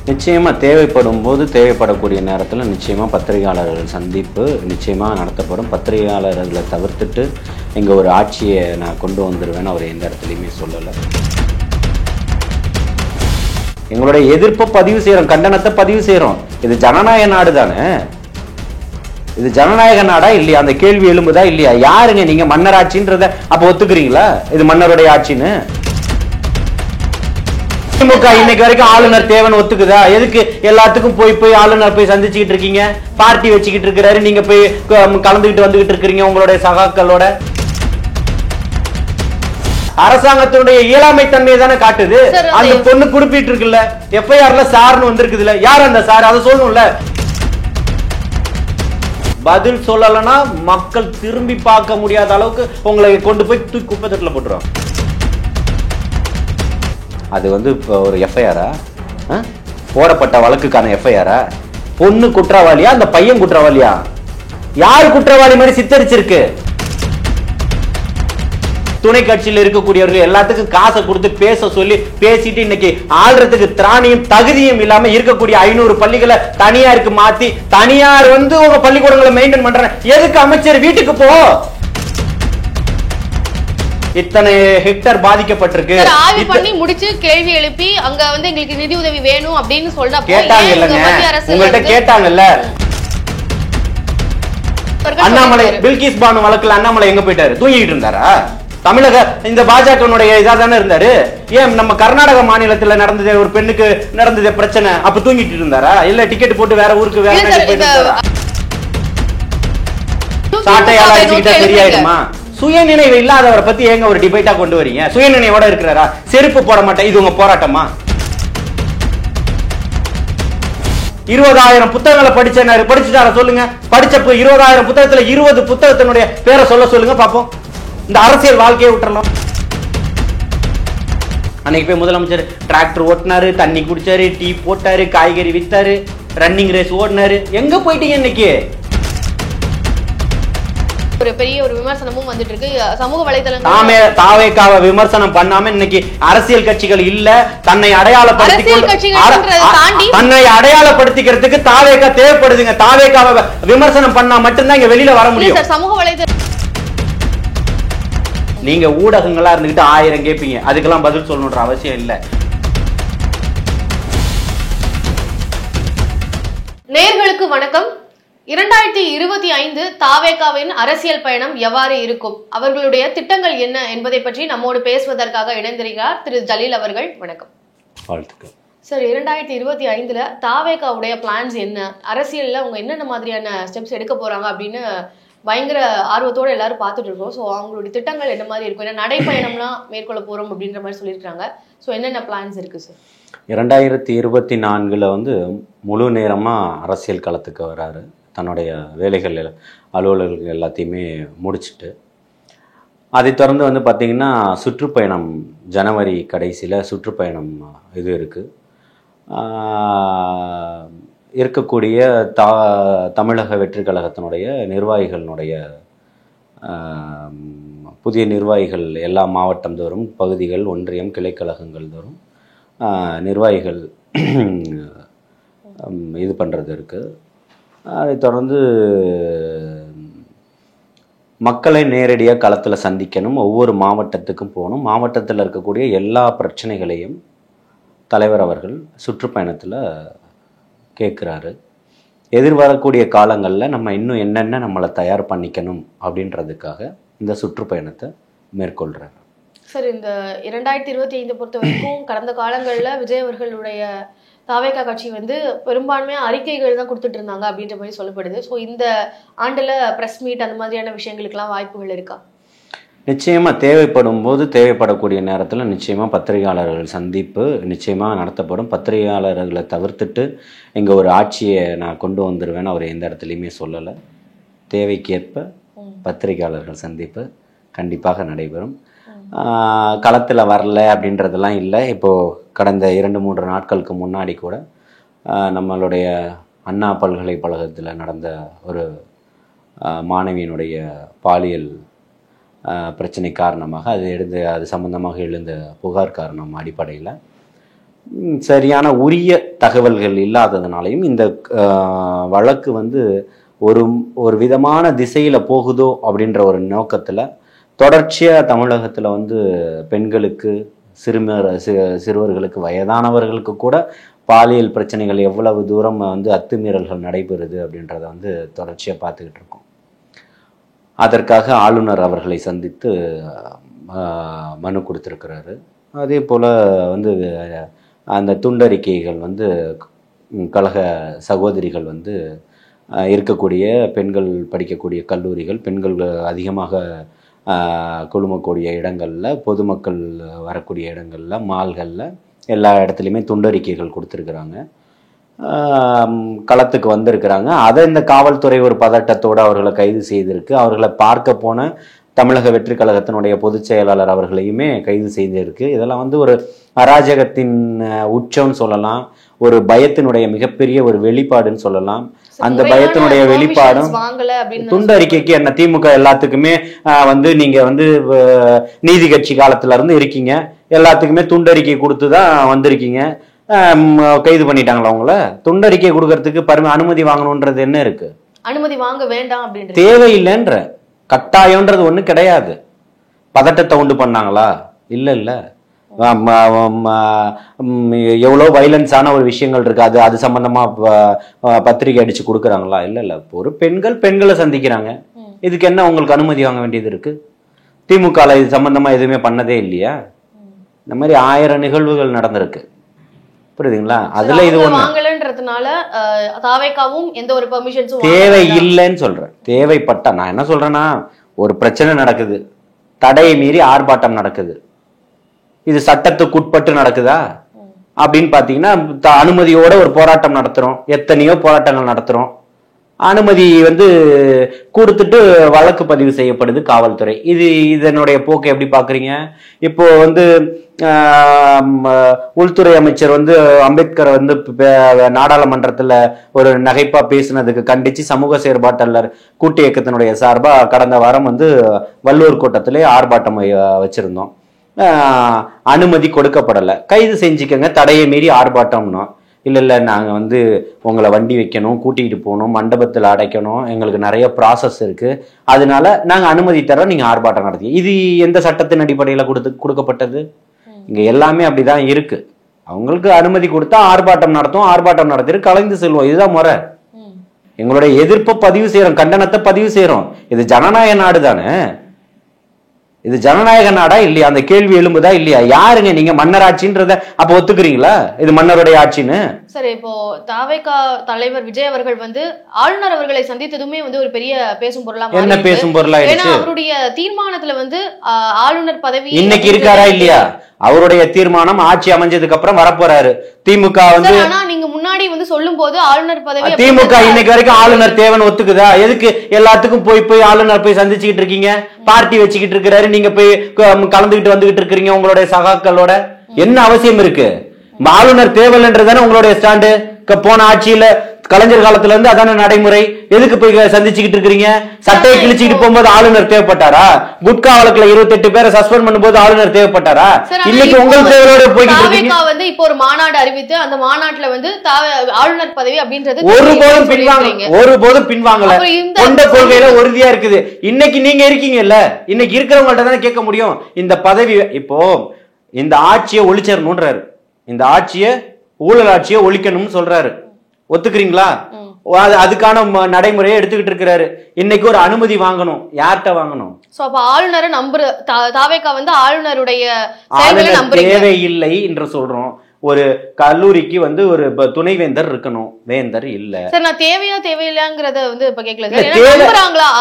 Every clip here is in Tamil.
நிச்சயமா தேவைப்படும் போது தேவைப்படக்கூடிய நேரத்தில் நிச்சயமா பத்திரிகையாளர்கள் சந்திப்பு நிச்சயமா நடத்தப்படும். பத்திரிகையாளர்களை தவிர்த்துட்டு இங்க ஒரு ஆட்சியை நான் கொண்டு வந்துருவேன்னு அவர் எந்த இடத்துலையுமே சொல்லலை. எங்களுடைய எதிர்ப்பை பதிவு செய்யறோம், கண்டனத்தை பதிவு செய்யறோம். இது ஜனநாயக நாடு தானே, இது ஜனநாயக நாடா இல்லையா? அந்த கேள்வி எழும்புதா இல்லையா? யாருங்க நீங்க மன்னர் ஆட்சின்றத அப்ப ஒத்துக்கிறீங்களா? இது மன்னருடைய ஆட்சின்னு திமுக இன்னைக்கு வரைக்கும் ஆளுநர் தேவன் ஒத்துக்குதா? எதுக்கு எல்லாத்துக்கும் போய் ஆளுநர் போய் சந்திச்சுக்கிட்டு இருக்கீங்க? பார்ட்டி வச்சுக்கிட்டு இருக்கிறாரு, நீங்க போய் கலந்துகிட்டு வந்துகிட்டு இருக்கிறீங்க உங்களுடைய சகாக்களோட. அரசாங்கத்தினுடைய இயலாமை தன்மையை தானே காட்டுது. அந்த பொண்ணு குறிப்பிட்டு இருக்குல்ல, எஃப்ஐஆர்ல சார்னு வந்திருக்குதுல, யார் அந்த சார்? அதை சொல்லணும்ல. பதில் சொல்லலன்னா மக்கள் திரும்பி பார்க்க முடியாத அளவுக்கு உங்களை கொண்டு போய் தூக்கி குப்பை தட்டுல போட்டுருவாங்க. அது இப்போ ஒரு எஃப்ஐஆரா? போடப்பட்ட வழக்குக்கான எஃப்ஐஆரா? பொண்ணு குற்றவாளியா அந்த பையன் குற்றவாளியா? யாரு குற்றவாளி மாதிரி சித்தரிச்சிருக்கு? துணை கட்சியில் இருக்கக்கூடியவர்கள் எல்லாத்துக்கும் காசை கொடுத்து பேச சொல்லி பேசிட்டு இன்னைக்கு ஆள்றதுக்கு திராணியும் தகுதியும் இல்லாம இருக்கக்கூடிய 500 பள்ளிகளை தனியாருக்கு மாத்தி தனியார் உங்க பள்ளிக்கூடங்களை மெயின்டைன் பண்ற. எதுக்கு அமைச்சர் வீட்டுக்கு போ? இத்தனை ஹெக்டர் பாதிக்கப்பட்டிருக்கு. ஆய்வு பண்ணி முடிச்சு கேள்வி எழுப்பி அங்க எங்களுக்கு நிதி உதவி வேணும் அப்படின்னு சொல்றா கேட்டாங்க இல்லங்க, உங்கள்ட்ட கேட்டாங்கல்ல. அண்ணாமலை பில்கிஸ் பானு வழக்குல அண்ணாமலை எங்க போயிட்டாரு? தூங்கிட்டு இருந்தாரா? தமிழக இந்த பாஜகனுடைய இதா தானே இருந்தாரு. ஏன் நம்ம கர்நாடக மாநிலத்துல நடந்தது ஒரு பெண்ணுக்கு நடந்தது பிரச்சனை, அப்ப தூங்கிட்டு இருந்தாரா? இல்ல டிக்கெட் போட்டு வேற ஊருக்கு வேற போயிட்டு இருந்தாரா? சாட்டையால அடிச்சுக்கிட்டா சரியாயிடுமா? சுயநினைவு இல்லாதவரை பத்தி ஏங்க ஒரு டிபேட்டா கொண்டு வரீங்க? சுயநினைவோட இருக்கிறாரா? செருப்பு போட மாட்டேன், இது உங்க போராட்டமா? 20,000 புத்தகங்களை படிச்சுட்டார சொல்லுங்க. படிச்சப்ப 20,000 புத்தகத்துல 20 புத்தகத்தினுடைய பேரை சொல்லுங்க பாப்போம். இந்த அரசியல் வாழ்க்கையை விட்டுறலாம். அன்னைக்கு போய் முதலமைச்சர் டிராக்டர் ஓட்டினாரு, தண்ணி குடிச்சாரு, டீ போட்டாரு, காய்கறி வித்தாரு, ரன்னிங் ரேஸ் ஓடினாரு. எங்க போயிட்டீங்க இன்னைக்கு? ஒரு பெரிய ஒரு விமர்சனமும் வந்துட்டு இருக்கு சமூக வலைதளங்கள். தாவேக்காவை விமர்சனம் பண்ணாம இன்னைக்கு அரசியல் கட்சிகள் இல்ல, தன்னை அடையாளப்படுத்திக்கிறதுக்கு தாவேக்கா தேவைப்படுதுங்க. தாவேக்காவை விமர்சனம் பண்ணா மட்டும்தான் இங்க வெளியில வர முடியும். சமூக வலைதளம் நீங்க ஊடகங்களா இருந்துகிட்டு 1000 கேட்பீங்க, அதுக்கெல்லாம் பதில் சொல்லணுன்ற அவசியம் இல்ல. நேயர்களுக்கு வணக்கம். 2025 தாவேகாவின் அரசியல் பயணம் எவ்வாறு இருக்கும், அவர்களுடைய திட்டங்கள் என்ன என்பதை பற்றி நம்மோடு பேசுவதற்காக இணைந்திருக்கிறார் திரு ஜலீல் அவர்கள். வணக்கம். வாழ்த்துக்கள் சார். 2025 தாவேகாவுடைய பிளான்ஸ் என்ன, அரசியல்ல அவங்க என்னென்ன மாதிரியான ஸ்டெப்ஸ் எடுக்க போறாங்க அப்படின்னு பயங்கர ஆர்வத்தோட எல்லாரும் பார்த்துட்டு இருக்கோம். ஸோ அவங்களுடைய திட்டங்கள் என்ன மாதிரி இருக்கும்? ஏன்னா நடைப்பயணம்லாம் மேற்கொள்ள போறோம் அப்படின்ற மாதிரி சொல்லியிருக்காங்க. ஸோ என்னென்ன பிளான்ஸ் இருக்கு சார்? 2024 முழு நேரமா அரசியல் களத்துக்கு வராரு. தன்னுடைய வேலைகள் அலுவலர்கள் எல்லாத்தையுமே முடிச்சுட்டு அதை தொடர்ந்து பார்த்தீங்கன்னா சுற்றுப்பயணம் ஜனவரி கடைசியில் சுற்றுப்பயணம் இது இருக்குது. இருக்கக்கூடிய தமிழக வெற்றி கழகத்தினுடைய நிர்வாகிகளினுடைய புதிய நிர்வாகிகள் எல்லா மாவட்டம் தோறும் பகுதிகள் ஒன்றியம் கிளைக்கழகங்கள் தோறும் நிர்வாகிகள் இது பண்ணுறது இருக்குது. அதை தொடர்ந்து மக்களை நேரடியாக களத்தில் சந்திக்கணும், ஒவ்வொரு மாவட்டத்துக்கும் போகணும், மாவட்டத்தில் இருக்கக்கூடிய எல்லா பிரச்சனைகளையும் தலைவர் அவர்கள் சுற்றுப்பயணத்தில் கேட்குறாரு. எதிர்வரக்கூடிய காலங்களில் நம்ம இன்னும் என்னென்ன நம்மளை தயார் பண்ணிக்கணும் அப்படின்றதுக்காக இந்த சுற்றுப்பயணத்தை மேற்கொள்கிறார். சார், இந்த 2025 பொறுத்த வரைக்கும் கடந்த காலங்களில் விஜய் அவர்களுடைய தாவேகா கட்சி பெரும்பான்மையாக அறிக்கைகள் தான் கொடுத்துட்டு இருந்தாங்க அப்படின்ற மாதிரி சொல்லப்படுது. ஸோ இந்த ஆண்டில் ப்ரெஸ் மீட் அந்த மாதிரியான விஷயங்களுக்கெல்லாம் வாய்ப்புகள் இருக்கா? நிச்சயமாக தேவைப்படும் போது தேவைப்படக்கூடிய நேரத்தில் நிச்சயமாக பத்திரிகையாளர்கள் சந்திப்பு நிச்சயமாக நடத்தப்படும். பத்திரிகையாளர்களை தவிர்த்துட்டு இங்கே ஒரு ஆட்சியை நான் கொண்டு வந்துடுவேன்னு அவர் எந்த இடத்துலையுமே சொல்லலை. தேவைக்கேற்ப பத்திரிகையாளர்கள் சந்திப்பு கண்டிப்பாக நடைபெறும். களத்தில் வரல அப்படின்றதெல்லாம் இல்லை. இப்போது கடந்த 2-3 நாட்களுக்கு முன்னாடி கூட நம்மளுடைய அண்ணா பல்கலைக்கழகத்தில் நடந்த ஒரு மாணவியினுடைய பாலியல் பிரச்சனை காரணமாக அது சம்பந்தமாக எழுந்த புகார் காரணம் அடிப்படையில் சரியான உரிய தகவல்கள் இல்லாததுனாலையும் இந்த வழக்கு வந்து ஒரு விதமான திசையில போகுதோ அப்படின்ற ஒரு நோக்கத்துல தொடர்ச்சியா தமிழகத்துல வந்து பெண்களுக்கு சிறுவர்களுக்கு வயதானவர்களுக்கு கூட பாலியல் பிரச்சனைகள் எவ்வளவு தூரம் வந்து அத்துமீறல்கள் நடைபெறுது அப்படின்றத வந்து தொடர்ச்சியா பார்த்துக்கிட்டு இருக்கோம். அதற்காக ஆளுநர் அவர்களை சந்தித்து மனு கொடுத்திருக்கிறாரு. அதே போல வந்து அந்த துண்டறிக்கைகள் வந்து கழக சகோதரிகள் வந்து இருக்கக்கூடிய பெண்கள் படிக்கக்கூடிய கல்லூரிகள், பெண்கள் அதிகமாக குழுமக்கூடிய இடங்களில், பொதுமக்கள் வரக்கூடிய இடங்களில், மால்களில் எல்லா இடத்துலையுமே துண்டறிக்கைகள் கொடுத்துருக்குறாங்க. களத்துக்கு வந்திருக்கிறாங்க. அதை இந்த காவல்துறை ஒரு பதட்டத்தோடு அவர்களை கைது செய்திருக்கு. அவர்களை பார்க்க போன தமிழக வெற்றி கழகத்தினுடைய பொதுச் செயலாளர் அவர்களையுமே கைது செய்திருக்கு. இதெல்லாம் வந்து ஒரு அராஜகத்தின் உச்சம்னு சொல்லலாம், ஒரு பயத்தினுடைய மிகப்பெரிய ஒரு வெளிப்பாடுன்னு சொல்லலாம். அந்த பயத்தினுடைய வெளிப்பாடும் துண்டறிக்கைக்கு என்ன, திமுக எல்லாத்துக்குமே வந்து நீங்க வந்து நீதி கட்சி காலத்துல இருந்து இருக்கீங்க, எல்லாத்துக்குமே துண்டறிக்கை கொடுத்துதான் வந்திருக்கீங்க, கைது பண்ணிட்டாங்களா உங்களை? துண்டறிக்கை கொடுக்கறதுக்கு அனுமதி வாங்கணும்ன்றது என்ன இருக்கு? அனுமதி வாங்க வேண்டாம் அப்படின்னு தேவையில்லைன்ற கட்டாயம்ன்றது ஒண்ணு கிடையாது. பதட்டத்தை உண்டு பண்ணாங்களா? இல்ல. எவ்வளோ வைலன்ஸான ஒரு விஷயங்கள் இருக்கு, அது சம்பந்தமா பத்திரிகை அடிச்சு கொடுக்குறாங்களா? இல்ல. ஒரு பெண்களை சந்திக்கிறாங்க, இதுக்கு என்ன உங்களுக்கு அனுமதி வாங்க வேண்டியது இருக்கு? திமுக இது சம்பந்தமா எதுவுமே பண்ணதே இல்லையா? இந்த மாதிரி 1000 நிகழ்வுகள் நடந்திருக்கு, புரியுதுங்களா? அதுல இது வாங்கலன்றதுனால தாவேகாவும் எந்த ஒரு பெர்மிஷன்ஸும் தேவை இல்லைன்னு சொல்றேன். தேவைப்பட்டா, நான் என்ன சொல்றேன்னா, ஒரு பிரச்சனை நடக்குது, தடையை மீறி ஆர்ப்பாட்டம் நடக்குது, இது சட்டத்துக்கு உட்பட்டு நடக்குதா அப்படின்னு பாத்தீங்கன்னா அனுமதியோட ஒரு போராட்டம் நடத்துறோம், எத்தனையோ போராட்டங்கள் நடத்துறோம், அனுமதி வந்து கொடுத்துட்டு வழக்கு பதிவு செய்யப்படுது காவல்துறை. இதனுடைய போக்கு எப்படி பாக்குறீங்க? இப்போ வந்து உள்துறை அமைச்சர் வந்து அம்பேத்கர் வந்து நாடாளுமன்றத்துல ஒரு நகைப்பா பேசினதுக்கு கண்டிச்சு சமூக செயற்பாட்டாளர் கூட்டு இயக்கத்தினுடைய சார்பா கடந்த வாரம் வந்து வள்ளுவர் கோட்டத்திலே ஆர்ப்பாட்டம் வச்சிருந்தோம். அனுமதி கொடுக்கப்படலை, கைது செஞ்சுக்கங்க, தடையை மீறி ஆர்ப்பாட்டம்னா. இல்லை நாங்க வந்து உங்களை வண்டி வைக்கணும், கூட்டிகிட்டு போகணும், மண்டபத்தில் அடைக்கணும், எங்களுக்கு நிறைய ப்ராசஸ் இருக்கு, அதனால நாங்க அனுமதி தரோம், நீங்க ஆர்ப்பாட்டம் நடத்தி. இது எந்த சட்டத்தின் அடிப்படையில் கொடுக்கப்பட்டது? இங்க எல்லாமே அப்படிதான் இருக்கு. அவங்களுக்கு அனுமதி கொடுத்தா ஆர்ப்பாட்டம் நடத்தும், ஆர்ப்பாட்டம் நடத்திட்டு கலைந்து செல்வோம், இதுதான் முறை. எங்களுடைய எதிர்ப்பை பதிவு செய்யறோம், கண்டனத்தை பதிவு செய்யறோம். இது ஜனநாயக நாடு தானே? இது ஜனநாயக நாடா இல்லையா? அந்த கேள்வி எழும்புதா இல்லையா? யாருங்க நீங்க மன்னராட்சின்றத அப்ப ஒத்துக்கிறீங்களா இது மன்னருடைய ஆட்சின்னு? சரி, இப்போ தாவேகா தலைவர் விஜய் அவர்கள் வந்து ஆளுநர் அவர்களை சந்தித்ததுமே வந்து ஒரு பெரிய பேசும் பொருளா என்ன பேசும் பொருளா? ஏன்னா அவருடைய தீர்மானத்துல வந்து ஆளுநர் பதவி இன்னைக்கு இருக்காரா இல்லையா? அவருடைய தீர்மானம் ஆட்சி அமைஞ்சதுக்கு அப்புறம் வரப்போறாரு. திமுக வந்து நீங்க முன்னாடி வந்து சொல்லும் போது ஆளுநர் பதவி திமுக இன்னைக்கு வரைக்கும் ஆளுநர் தேவைன்னு ஒத்துக்குதா? எதுக்கு எல்லாத்துக்கும் போய் ஆளுநர் போய் சந்திச்சுக்கிட்டு இருக்கீங்க? பார்ட்டி வச்சுக்கிட்டு இருக்கிறாரு, நீங்க போய் கலந்துகிட்டு வந்துகிட்டு இருக்கிறீங்க உங்களுடைய சகாக்களோட. என்ன அவசியம் இருக்கு? ஆளுநர் தேவைன்றதானே உங்களுடைய ஸ்டாண்டு. போன ஆட்சியில கலைஞர் காலத்துல இருந்து அதான நடைமுறை. எதுக்கு போய் சந்திச்சுக்கிட்டு இருக்கீங்க? சட்டையை கிழிச்சுக்கிட்டு போகும்போது ஆளுநர் தேவைப்பட்டாரா? குட்கா வழக்குல 28 பேரை சஸ்பெண்ட் பண்ணும்போது ஆளுநர் தேவைப்பட்டாரா? இன்னைக்கு உங்கள் தேவையோட போய்கிட்டு இருக்கீங்க. வந்து இப்போ ஒரு மாநாடு அறிவித்து அந்த மாநாட்டுல வந்து ஆளுநர் பதவி அப்படின்றது ஒருபோதும் பின்வாங்கல. கொண்ட கொள்கையில உறுதியா இருக்குது. இன்னைக்கு நீங்க இருக்கீங்கல்ல, இன்னைக்கு இருக்கிறவங்கள்ட்ட தானே கேட்க முடியும். இந்த பதவி இப்போ இந்த ஆட்சியை ஒழிச்சிடணும்ன்றாரு, இந்த ஆட்சியை ஊழல் ஆட்சியை ஒழிக்கணும்னு சொல்றாரு. ஒத்துக்கிறீங்களா? அதுக்கான நடைமுறையை எடுத்துக்கிட்டு இருக்கிறாரு. இன்னைக்கு ஒரு அனுமதி வாங்கணும், யார்கிட்ட வாங்கணும்? ஆளுநரை நம்புற தாவேகா வந்து ஆளுநருடைய தேவையில்லை என்று சொல்றோம். ஒரு கல்லூரிக்கு வந்து ஒரு துணைவேந்தர் இருக்கணும், வேந்தர் இல்ல. சார், நான் தேவையில்லைங்கிறத வந்து இப்ப கேட்கல.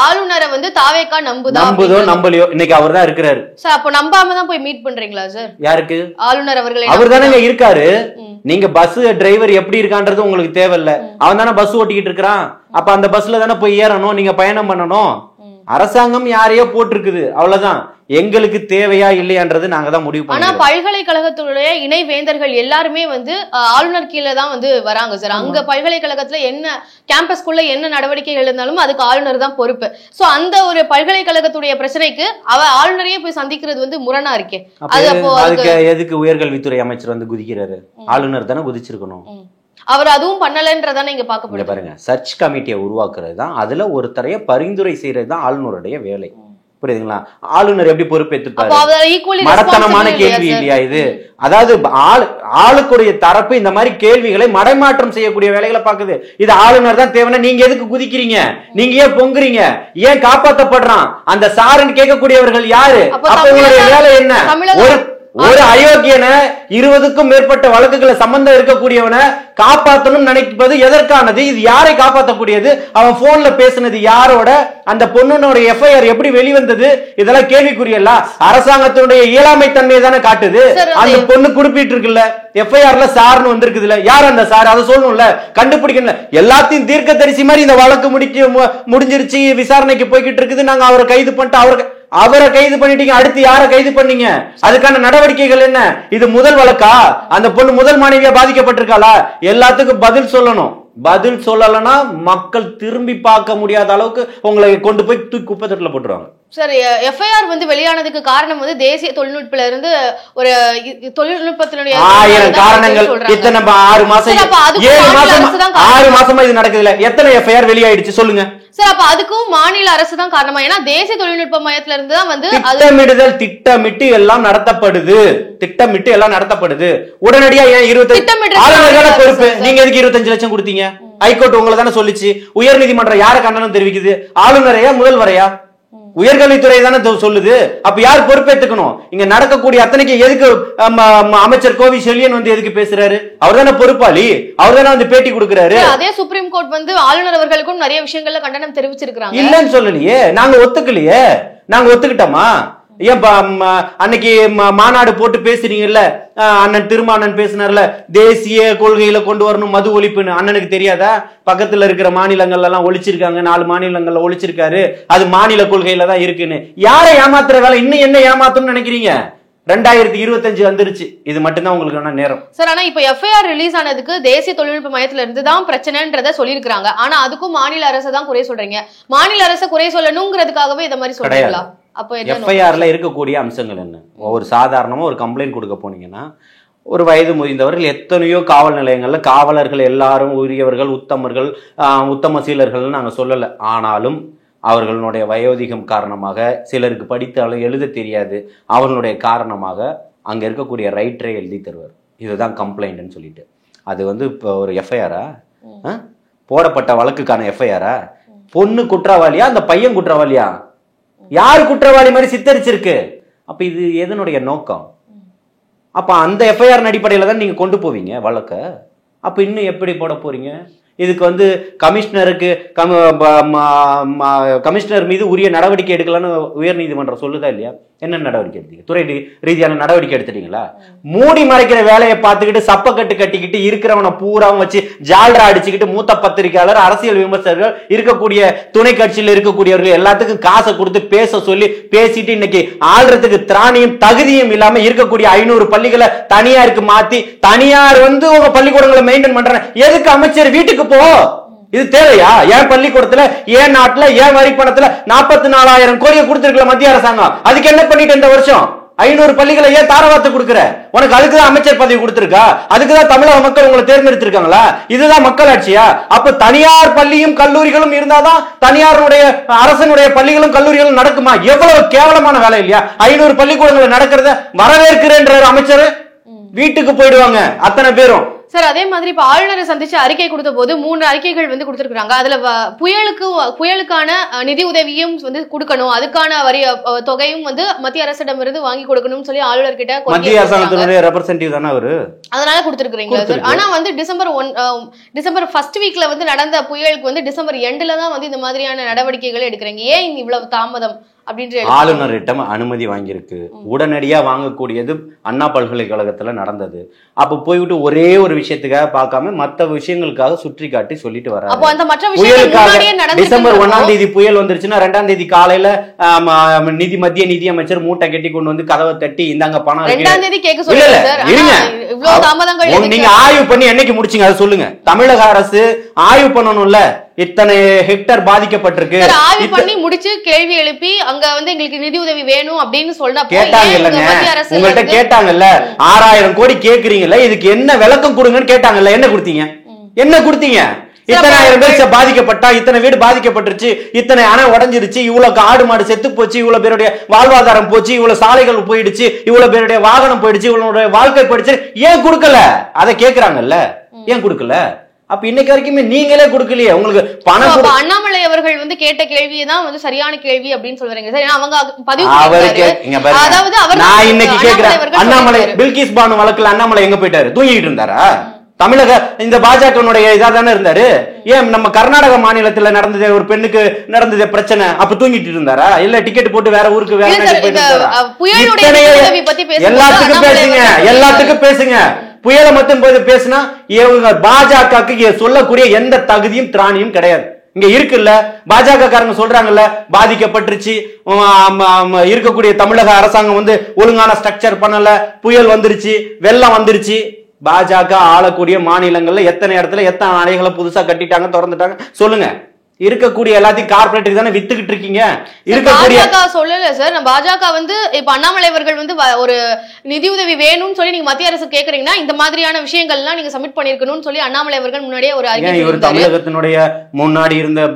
ஆளுநரை வந்து தாவேகா நம்புதோ நம்பலையோ, இன்னைக்கு அவர் தான் இருக்கிறாரு சார். அப்ப நம்பாம தான் போய் மீட் பண்றீங்களா சார்? யாருக்கு? ஆளுநர் அவர்களை. அவர் தானே இருக்காரு. நீங்க பஸ் டிரைவர் எப்படி இருக்கான்றது உங்களுக்கு தேவையில்ல, அவன் தானே பஸ் ஓட்டிக்கிட்டு இருக்கிறான். அப்ப அந்த பஸ்ல தானே போய் ஏறணும், நீங்க பயணம் பண்ணணும். அரசாங்கம் யாரையோ போட்டிருக்குது, அவ்வளவுதான். எங்களுக்கு தேவையா இல்லையான்றது நாங்க தான் முடிவு பண்ணோம். ஆனா பல்கலைக்கழகத்துடைய இணை வேந்தர்கள் எல்லாருமே வந்து ஆளுநர் கீழே தான் வந்து வராங்க சார். அங்க பல்கலைக்கழகத்துல என்ன கேம்பஸ்குள்ள என்ன நடவடிக்கைகள் இருந்தாலும் அதுக்கு ஆளுநர் தான் பொறுப்பு. சோ அந்த ஒரு பல்கலைக்கழகத்துடைய பிரச்சனைக்கு ஆளுநரையே போய் சந்திக்கிறது வந்து முரணா இருக்கே. அதுக்கு எதுக்கு உயர்கல்வித்துறை அமைச்சர் வந்து குதிக்கிறாரு? ஆளுநர் தானே குதிச்சிருக்கணும். அவர் அதுவும் பண்ணலன்றதானே இங்க பார்க்கப்படுது. பாருங்க, சர்ச் கமிட்டியை உருவாக்குறது தான், அதுல ஒருத்தரைய பரிந்துரை செய்யறது தான் ஆளுநருடைய வேலை. புரியுதுங்களா? ஆளுநர் எப்படி பொறுப்பேற்றுப்பாரு? மடத்தனமான கேள்வி இல்லையா இது? அதாவது ஆளுக்குடைய தரப்பு இந்த மாதிரி கேள்விகளை மடைமாற்றம் செய்யக்கூடிய வேலைகளை பாக்குது. இது ஆளுநர் தான் தேவைன்னா நீங்க எதுக்கு குதிக்கிறீங்க? நீங்க ஏன் பொங்குறீங்க? ஏன் காப்பாற்றப்படுறான் அந்த சாருன்னு கேட்கக்கூடியவர்கள் யாரு? அப்ப உங்களுடைய வேலை என்ன? ஒரு அயோக்கியனை 20க்கும் மேற்பட்ட வழக்குகளை சம்பந்தம் இருக்கக்கூடியவனை காப்பாற்றணும் நினைப்பது எதற்கானது? இது யாரை காப்பாற்றக்கூடியது? அவன் போன்ல பேசினது யாரோட? அந்த பொண்ணுனோட எஃப்ஐஆர் எப்படி வெளிவந்தது? இதெல்லாம் கேள்விக்குரியல்ல. அரசாங்கத்தினுடைய இயலாமை தன்மையை தானே காட்டுது. அந்த பொண்ணு குறிப்பிட்டு இருக்குல்ல, எஃப்ஐஆர்ல சார்னு வந்திருக்குதுல, யார் அந்த சார்? அதை சொல்லணும்ல, கண்டுபிடிக்கணும். எல்லாத்தையும் தீர்க்க தரிசி மாதிரி இந்த வழக்கு முடிஞ்சிருச்சு, விசாரணைக்கு போய்கிட்டு இருக்குது, நாங்க அவரை கைது பண்ணிட்டு அவரை கைது பண்ணிட்டீங்க, அடுத்து யாரை கைது பண்ணீங்க? அதுக்கான நடவடிக்கைகள் என்ன? இது முதல் வழக்கா? அந்த பொண்ணு முதல் மனைவியா பாதிக்கப்பட்டிருக்காளா? எல்லாத்துக்கும் பதில் சொல்லணும். பதில் சொல்லலன்னா மக்கள் திரும்பி பார்க்க முடியாத அளவுக்கு உங்களை கொண்டு போய் தூக்கி குப்பை தொட்டில போட்டுருவாங்க. சார், எஃப்ஐஆர் வந்து வெளியானதுக்கு காரணம் வந்து தேசிய தொழில்நுட்பத்துல இருந்து ஒரு தொழில்நுட்பத்தினுடைய 1000 காரணங்கள். இத்தனை 6 மாசம் 6 மாசமா இது நடக்குது இல்ல, எத்தனை எஃப்ஐஆர் வெளியாயிடுச்சு சொல்லுங்க சார். அப்ப அதுக்கும் மாநில அரசு தான் காரணமா? ஏன்னா தேசிய தொழில்நுட்ப மையத்துல இருந்து தான் வந்து திட்டமிட்டு எல்லாம் நடத்தப்படுது. உடனடியா ஏன் 25 பொறுப்பு? நீங்க எதுக்கு 25 லட்சம் கொடுத்தீங்க? ஹைகோர்ட் உங்களை தானே சொல்லிச்சு. உயர் நீதிமன்றம் யார கண்டனம் தெரிவிக்குது? ஆளுநரையா முதல்வரையா? உயர்கல்வித்துறை தானே சொல்லுது. அப்ப யார் பொறுப்பேற்றுக்கணும்? இங்க நடக்கக்கூடிய அத்தனைக்கு எதுக்கு அமைச்சர் கோவி செல்லியன் வந்து எதுக்கு பேசுறாரு? அவர் தானே பொறுப்பாளி, அவர் தானே வந்து பேட்டி கொடுக்கிறாரு. அதே சுப்ரீம் கோர்ட் வந்து ஆளுநர் அவர்களுக்கும் நிறைய விஷயங்கள்ல கண்டனம் தெரிவிச்சிருக்காங்க. இல்லன்னு சொல்லலையே, நாங்க ஒத்துக்கலையே. நாங்க ஒத்துக்கிட்டோமா? ஏன் அன்னைக்கு மாநாடு போட்டு பேசுறீங்கல்ல, அண்ணன் திருமானன் பேசினார்ல, தேசிய கொள்கையில கொண்டு வரணும் மது ஒழிப்புன்னு. அண்ணனுக்கு தெரியாதா? பக்கத்துல இருக்கிற மாநிலங்கள்ல எல்லாம் ஒழிச்சிருக்காங்க, 4 மாநிலங்கள்ல ஒழிச்சிருக்காரு, அது மாநில கொள்கையில தான் இருக்குன்னு. யாரை ஏமாத்துற வேலை? இன்னும் என்ன ஏமாத்தணும்னு நினைக்கிறீங்க? 2025 வந்துருச்சு. இது மட்டும்தான் உங்களுக்கு நேரம் சார். ஆனா இப்ப எஃப்ஐஆர் ரிலீஸ் ஆனதுக்கு தேசிய தொழில்நுட்ப மையத்துல இருந்து தான் பிரச்சனைன்றத சொல்லியிருக்காங்க. ஆனா அதுக்கும் மாநில அரசு தான் குறை சொல்றீங்க. மாநில அரசு குறை சொல்லணுங்கிறதுக்காகவே இத மாதிரி சொல்றீங்களா? அப்ப எஃப்ஐஆர்ல இருக்கக்கூடிய அம்சங்கள் என்ன? ஒரு சாதாரணமா ஒரு கம்ப்ளைண்ட் கொடுக்க போனீங்கன்னா, ஒரு வயது முதிர்ந்தவர்கள் எத்தனையோ காவல் நிலையங்கள்ல காவலர்கள் எல்லாரும் உரியவர்கள், உத்தமர்கள், உத்தம சீலர்கள் நாங்க சொல்லல. ஆனாலும் அவர்களுடைய வயோதிகம் காரணமாக, சிலருக்கு படித்தாலும் எழுத தெரியாது, அவர்களுடைய காரணமாக அங்க இருக்கக்கூடிய ரைட்டரை எழுதி தருவார். இதுதான் கம்ப்ளைண்ட்னு சொல்லிட்டு. அது வந்து இப்போ ஒரு எஃப்ஐஆரா? போடப்பட்ட வழக்குக்கான எஃப்ஐஆரா? பொண்ணு குற்றவாளியா அந்த பையன் குற்றவாளியா? யாரு குற்றவாளி மாதிரி சித்தரிச்சிருக்கு? அப்ப இது எதனுடைய நோக்கம்? அப்ப அந்த எஃப்ஐஆர் அடிப்படையில தான் நீங்க கொண்டு போவீங்க வழக்க. அப்ப இன்னும் எப்படி போட போறீங்க? இதுக்கு வந்து கமிஷனர் மீது உரிய நடவடிக்கை எடுக்கலான்னு உயர் நீதிமன்றம் சொல்லுதா இல்லையா? என்ன நடவடிக்கை எடுத்தீங்க? துறை ரீதியான நடவடிக்கை எடுத்துட்டீங்களா? மூடி மறைக்கிற வேலையை பார்த்துக்கிட்டு சப்பக்கட்டு கட்டிக்கிட்டு இருக்கிறவனை பூராவும் வச்சு ஜால்ரா அடிச்சுக்கிட்டு மூத்த பத்திரிகையாளர், அரசியல் விமர்சகர்கள், இருக்கக்கூடிய துணை கட்சியில் இருக்கக்கூடியவர்கள் எல்லாத்துக்கும் காசை கொடுத்து பேச சொல்லி பேசிட்டு இன்னைக்கு ஆள்றதுக்கு திராணியும் தகுதியும் இல்லாம இருக்கக்கூடிய 500 பள்ளிகளை தனியாருக்கு மாத்தி, தனியார் வந்து உங்க பள்ளிக்கூடங்களை மெயின்டைன் பண்றேன். எதுக்கு அமைச்சர் வீட்டுக்கு போ? இது தேவையா? ஏன் பள்ளிக்கூடத்துல, ஏன் நாட்டுல, ஏன் வரி பணத்துல 44,000 கோடியை கொடுத்திருக்கல மத்திய அரசாங்கம். அதுக்கு என்ன பண்ணிட்டு இந்த வருஷம் 500 பள்ளிகளை ஏன் தாரவாத்து கொடுக்குற? உனக்கு அதுக்குதான் அமைச்சர் பதவி கொடுத்திருக்கா? அதுக்குதான் தமிழக மக்கள் உங்களை தேர்ந்தெடுத்திருக்காங்களா? இதுதான் மக்களாட்சியா? அப்ப தனியார் பள்ளியும் கல்லூரிகளும் இருந்தாதான் தனியாருடைய அரசனுடைய பள்ளிகளும் கல்லூரிகளும் நடக்குமா? எவ்வளவு கேவலமான வேலை இல்லையா? 500 பள்ளிக்கூடங்கள் நடக்கிறத வரவேற்கிறேன்ற அமைச்சர் வீட்டுக்கு போயிடுவாங்க அத்தனை பேரும். சார், அதே மாதிரி இப்ப ஆளுநரை சந்திச்சு அறிக்கை கொடுத்த போது 3 அறிக்கைகள் வந்து கொடுத்திருக்காங்க. அதுல புயலுக்கான நிதி உதவியும் வந்து கொடுக்கணும், அதுக்கான வரி தொகையும் வந்து மத்திய அரசிடமிருந்து வாங்கி கொடுக்கணும்னு சொல்லி ஆளுநர் கிட்ட மத்திய அரசாங்கத்தினுடைய ரெப்ரசன்டேட்டிவ் தானே அவரு, அதனால கொடுத்திருக்கீங்களா சார்? ஆனா வந்து டிசம்பர் ஃபர்ஸ்ட் வீக்ல வந்து நடந்த புயலுக்கு வந்து டிசம்பர் எண்ட்ல தான் வந்து இந்த மாதிரியான நடவடிக்கைகளை எடுக்கிறீங்க. ஏன் இவ்வளவு தாமதம் அப்படின்ற ஆளுநரிடம் அனுமதி வாங்கியிருக்கு. உடனடியா வாங்கக்கூடியது அண்ணா பல்கலைக்கழகத்துல நடந்தது. அப்ப போய்விட்டு ஒரே ஒரு விஷயத்துக்காக பார்க்காம மத்த விஷயங்களுக்காக சுற்றி காட்டி சொல்லிட்டு வராரு. புயலுக்காக டிசம்பர் 1ஆம் தேதி புயல் வந்துருச்சுன்னா 2ஆம் தேதி காலையில மத்திய நிதி அமைச்சர் மூட்டை கட்டி கொண்டு வந்து கதவை தட்டி இந்தாங்க பணம் நீங்க ஆய்வு பண்ணி என்னைக்கு முடிச்சீங்க அதை சொல்லுங்க. தமிழக அரசு ஆய்வு பண்ணணும்ல, இத்தனை ஹெக்டர் பாதிக்கப்பட்டிருக்கு. ஆய்வு பண்ணி முடிச்சு கேள்வி எழுப்பி அங்க வந்து எங்களுக்கு நிதி உதவி வேணும் அப்படின்னு சொன்னா கேட்டாங்க இல்லங்க, உங்கள்கிட்ட கேட்டாங்கல்ல 6000 கோடி கேக்குறீங்கல்ல, இதுக்கு என்ன விளக்கம் கொடுங்கன்னு கேட்டாங்கல்ல, என்ன கொடுத்தீங்க? என்ன கொடுத்தீங்க? இத்தனை ஆயிரம் பேர் பாதிக்கப்பட்டா, இத்தனை வீடு பாதிக்கப்பட்டுருச்சு, இத்தனை அணை உடஞ்சிருச்சு, இவ்வளவு ஆடு மாடு செத்து போச்சு, இவ்வளவு பேருடைய வாழ்வாதாரம் போச்சு, இவ்வளவு சாலைகள் போயிடுச்சு, இவ்வளவு பேருடைய வாகனம் போயிடுச்சு, இவ்வளவு வாழ்க்கை போயிடுச்சு, ஏன் கொடுக்கல? அதை கேக்குறாங்கல்ல, ஏன் கொடுக்கல? அப்ப இன்னைக்கு வரைக்குமே நீங்களே கொடுக்கலையே. உங்களுக்கு பணம் அண்ணாமலை அவர்கள் வந்து கேட்ட கேள்விதான் வந்து சரியான கேள்வி அப்படின்னு சொல்றீங்க சார். அவங்க நான் இன்னைக்கு கேக்குறேன், அண்ணாமலை பில்கிஸ் பானு வழக்குல அண்ணாமலை எங்க போயிட்டாரு? தூங்கிட்டு இருந்தாரா? தமிழக இந்த பாஜகனுடைய இதா தானே இருந்தாரு. ஏன் நம்ம கர்நாடக மாநிலத்துல நடந்தது ஒரு பெண்ணுக்கு நடந்தது பிரச்சனை, அப்ப தூங்கிட்டு இருந்தாரா? இல்ல டிக்கெட் போட்டு வேற ஊருக்கு வேற எல்லாத்துக்கும் பேசுங்க, எல்லாத்துக்கும் பேசுங்க. புயலை மட்டும் போது பேசினா இவங்க பாஜகவுக்கு சொல்லக்கூடிய எந்த தகுதியும் திராணியும் கிடையாது. இங்க இருக்குல்ல, பாஜக காரங்க சொல்றாங்கல்ல, பாதிக்கப்பட்டுருச்சு, இருக்கக்கூடிய தமிழக அரசாங்கம் வந்து ஒழுங்கான ஸ்ட்ரக்சர் பண்ணல, புயல் வந்துருச்சு, வெள்ளம் வந்துருச்சு. பாஜக ஆளக்கூடிய மாநிலங்கள்ல எத்தனை இடத்துல எத்தனை அணைகளை புதுசா கட்டிட்டாங்க, திறந்துட்டாங்க சொல்லுங்க. இருக்கக்கூடிய எல்லாத்தையும் கார்பரேட்டுக்கு தானே வித்துக்கிட்டு இருக்கீங்க. இருக்கக்கூடிய சொல்லல சார், பாஜக வந்து இப்ப அண்ணாமலை அவர்கள் வந்து ஒரு நிதி உதவி வேணும்னு சொல்லி நீங்க மத்திய அரசு கேக்குறீங்கன்னா இந்த மாதிரியான விஷயங்கள் எல்லாம் நீங்க சப்மிட் பண்ணிருக்கணும்னு சொல்லி அண்ணாமலை அவர்கள் முன்னாடியே ஒரு அறிக்கை. இவர் தமிழகத்தினுடைய முன்னாடி இருந்த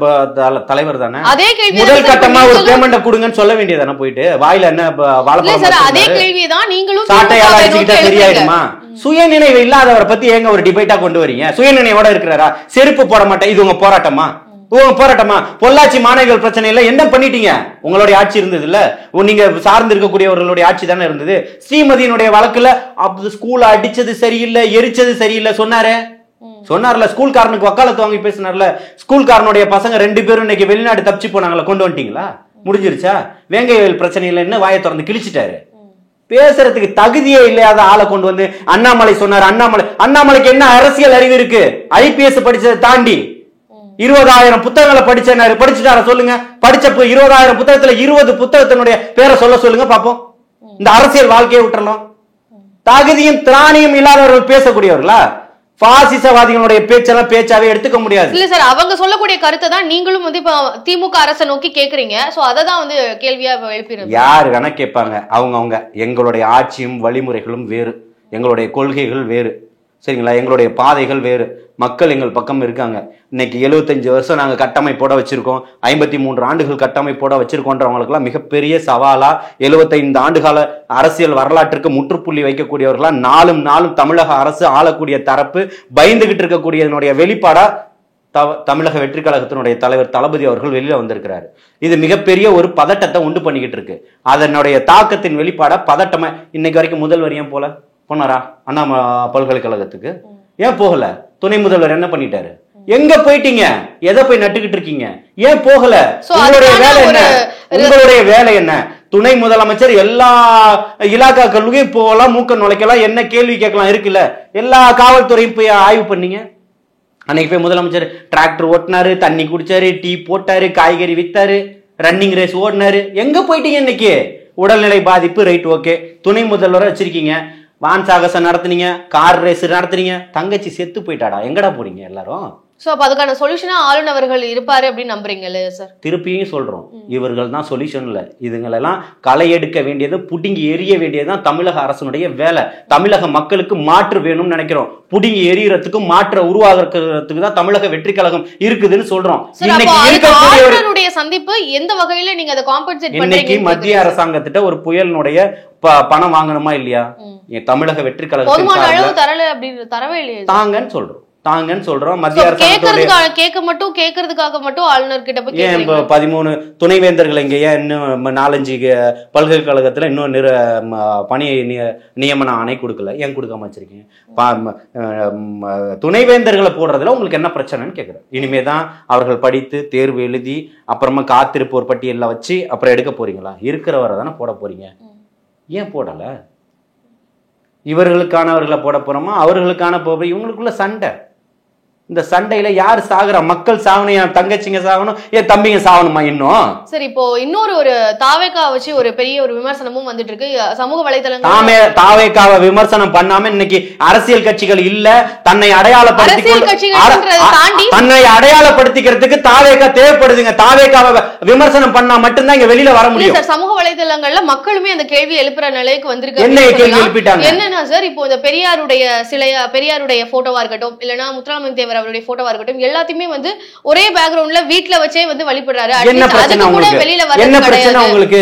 தலைவர் தானே. அதே கேள்வி முதல் கட்டமா ஒரு பேமெண்ட் கொடுங்கன்னு சொல்ல வேண்டியதானே, போயிட்டு வாயில என்ன வாழைப்பழம். அதே கேள்விதான் நீங்களும் சாட்டையால அடிச்சுக்கிட்டா சரியாயிடுமா? சுயநினைவு இல்லாதவரை பத்தி ஏங்க ஒரு டிபேட்டா கொண்டு வரீங்க? சுயநினைவோட இருக்கிறாரா? செருப்பு போட மாட்டேன், இது உங்க போராட்டமா? போராட்டமா? பொள்ளாச்சி மாணவிகள் பிரச்சனையில என்ன பண்ணிட்டீங்க? உங்களுடைய ஆட்சி இருந்தது இல்ல, நீங்க சார்ந்து இருக்கக்கூடியவர்களுடைய ஆட்சி தானே இருந்தது. ஸ்ரீமதியினுடைய வழக்குல ஸ்கூல் அடிச்சது சரியில்லை, எரிச்சது சரியில்லை சொன்னார்ல. ஸ்கூல்காரனுக்கு வக்காலத்து வாங்கி பேசினார்ல. ஸ்கூல்காரனுடைய பசங்க 2 பேரும் இன்னைக்கு வெளிநாடு தப்பிச்சு போனாங்களா, கொண்டு வந்துட்டீங்களா? முடிஞ்சிருச்சா? வேங்கையல் பிரச்சனையில என்ன வாயை திறந்து கிழிச்சிட்டாரு. பேசுறதுக்கு தகுதியே இல்லாத ஆளை கொண்டு வந்து அண்ணாமலை சொன்னார். அண்ணாமலைக்கு என்ன அரசியல் அறிவு இருக்கு? IPS படிச்சதை தாண்டி 20,000 புத்தகங்களை படிச்சுட்டார சொல்லுங்க. படிச்சப்ப 20,000 புத்தகத்துல 20 புத்தகத்தினுடைய பேரை சொல்லுங்க பாப்போம். இந்த அரசியல் வாழ்க்கையை விட்டுறலாம். தகுதியும் திராணியும் இல்லாதவர்கள் பேசக்கூடியவர்களா? பாசிசவாதிகளுடைய பேச்செல்லாம் பேச்சாவே எடுத்துக்க முடியாது. இல்ல சார், அவங்க சொல்லக்கூடிய கருத்தை தான் நீங்களும் வந்து இப்ப திமுக அரசை நோக்கி கேக்குறீங்க. சோ அததான் வந்து கேள்வியா எழுப்பிடுங்க. யாரு வேணா கேட்பாங்க. அவங்க எங்களுடைய ஆட்சியும் வழிமுறைகளும் வேறு, எங்களுடைய கொள்கைகள் வேறு, சரிங்களா? எங்களுடைய பாதைகள் வேறு. மக்கள் எங்கள் பக்கம் இருக்காங்க. இன்னைக்கு 75 வருஷம் நாங்க கட்டமைப்போட வச்சிருக்கோம், 53 ஆண்டுகள் கட்டமைப்போட வச்சிருக்கோன்றவங்களுக்குலாம் மிகப்பெரிய சவாலா 75 ஆண்டுகால அரசியல் வரலாற்றுக்கு முற்றுப்புள்ளி வைக்கக்கூடியவர்களா நாளும் தமிழக அரசு ஆளக்கூடிய தரப்பு பயந்துகிட்டு இருக்கக்கூடியதனுடைய வெளிப்பாடா தமிழக வெற்றி கழகத்தினுடைய தலைவர் தளபதி அவர்கள் வெளியில வந்திருக்கிறாரு. இது மிகப்பெரிய ஒரு பதட்டத்தை உண்டு பண்ணிக்கிட்டு இருக்கு. அதனுடைய தாக்கத்தின் வெளிப்பாடா பதட்டமா இன்னைக்கு வரைக்கும் முதல்வர் ஏன் போனாரா அண்ணா பல்கலைக்கழகத்துக்கு? ஏன் போகல? துணை முதல்வர் என்ன பண்ணிட்டாரு? எங்க போயிட்டீங்க? எதை போய் நட்டுக்கிட்டு இருக்கீங்க? ஏன் போகல? உங்களுடைய வேலை என்ன? உங்களுடைய வேலை என்ன? துணை முதலமைச்சர் எல்லா இலாக்காக்களுக்கும் போகலாம், மூக்க நுழைக்கலாம், என்ன கேள்வி கேட்கலாம் இருக்குல்ல. எல்லா காவல்துறையும் போய் ஆய்வு பண்ணீங்க. அன்னைக்கு போய் முதலமைச்சர் டிராக்டர் ஓட்டினாரு, தண்ணி குடிச்சாரு, டீ போட்டாரு, காய்கறி வித்தாரு, ரன்னிங் ரேஸ் ஓடினாரு. எங்க போயிட்டீங்க இன்னைக்கு? உடல்நிலை பாதிப்பு ரைட், ஓகே. துணை முதல்வரை வச்சிருக்கீங்க, வான் சாகசம் நடத்துனீங்க, கார் ரேஸ் நடத்துறீங்க, தங்கச்சி செத்து போயிட்டாடா, எங்கடா போறீங்க எல்லாரும்? சோ அப்ப அதுக்கான சொல்யூஷனா ஆளுநர்கள் இருப்பாரு அப்படின்னு நம்புறீங்கல்ல சார்? திருப்பியும் சொல்றோம், இவர்கள் தான் சொல்யூஷன் இல்ல. இதுங்களெல்லாம் களை எடுக்க வேண்டியது, புடுங்கி எரிய வேண்டியதுதான் தமிழக அரசனுடைய வேலை. தமிழக மக்களுக்கு மாற்று வேணும்னு நினைக்கிறோம். புடுங்கி எரியறதுக்கு மாற்ற உருவாக்குறதுக்கு தான் தமிழக வெற்றி கழகம் இருக்குதுன்னு சொல்றோம். இன்னைக்கு சந்திப்பு எந்த வகையில நீங்க அதை காம்பன்சேட் பண்றீங்க? இன்னைக்கு மத்திய அரசாங்கத்திட்ட ஒரு புயலினுடைய பணம் வாங்கணுமா இல்லையா? தமிழக வெற்றி கழகம் தரவே இல்லையா? தாங்கன்னு சொல்றோம். தாங்கன்னு சொல்றோம். மத்திய அரசாங்கத்தோட கேட்கறதுக்காக மட்டும் ஆளுநர் கிட்ட போய் ஏன் 13 துணைவேந்தர்கள் இங்க ஏன் இன்னும் 4-5 பல்கலைக்கழகத்துல இன்னும் பணி நியமன ஆணை கொடுக்கல, ஏன் கொடுக்காம வச்சிருக்கீங்க? துணைவேந்தர்களை போடுறதுல உங்களுக்கு என்ன பிரச்சனைன்னு கேட்குறேன். இனிமேதான் அவர்கள் படித்து தேர்வு எழுதி அப்புறமா காத்திருப்போர் பட்டியலில் வச்சு அப்புறம் எடுக்க போறீங்களா? இருக்கிறவரை தானே போட போறீங்க, ஏன் போடல? இவர்களுக்கானவர்களை போட போறோமா, அவர்களுக்கான இவங்களுக்குள்ள சண்டை. இந்த சண்டையில யாரு சாகுறா? மக்கள் சாகணும், என் தங்கச்சிங்க சாகணும், என் தம்பிங்க சாகணுமா இன்னும்? சரி, இப்போ இன்னொரு ஒரு தாவேகா வச்சு ஒரு பெரிய ஒரு விமர்சனமும் வந்துட்டு இருக்கு சமூக வலைதளங்கள். தாவேகாவை விமர்சனம் பண்ணாம இன்னைக்கு அரசியல் கட்சிகள் இல்ல, தன்னை அடையாளப்படுத்திக்கிறதுக்கு தாவேகா தேவைப்படுதுங்க. தாவேகாவை விமர்சனம் பண்ணா மட்டும்தான் இங்க வெளியில வர முடியும். சமூக வலைதளங்கள்ல மக்களுமே அந்த கேள்வி எழுப்புற நிலைக்கு வந்திருக்கு. என்ன கேள்வி எழுப்பிட்டாங்க? என்னன்னா சார், இப்போ இந்த பெரியாருடைய போட்டோவா இருக்கட்டும், இல்லன்னா முத்துராமலிங்க தேவர் அவருடைய போட்டோவா இருக்கட்டும், எல்லாத்தையுமே வந்து ஒரே பேக்ரவுண்ட்ல வீட்ல வச்சே வந்து வழிபடுறாரு. என்ன பிரச்சனை உங்களுக்கு?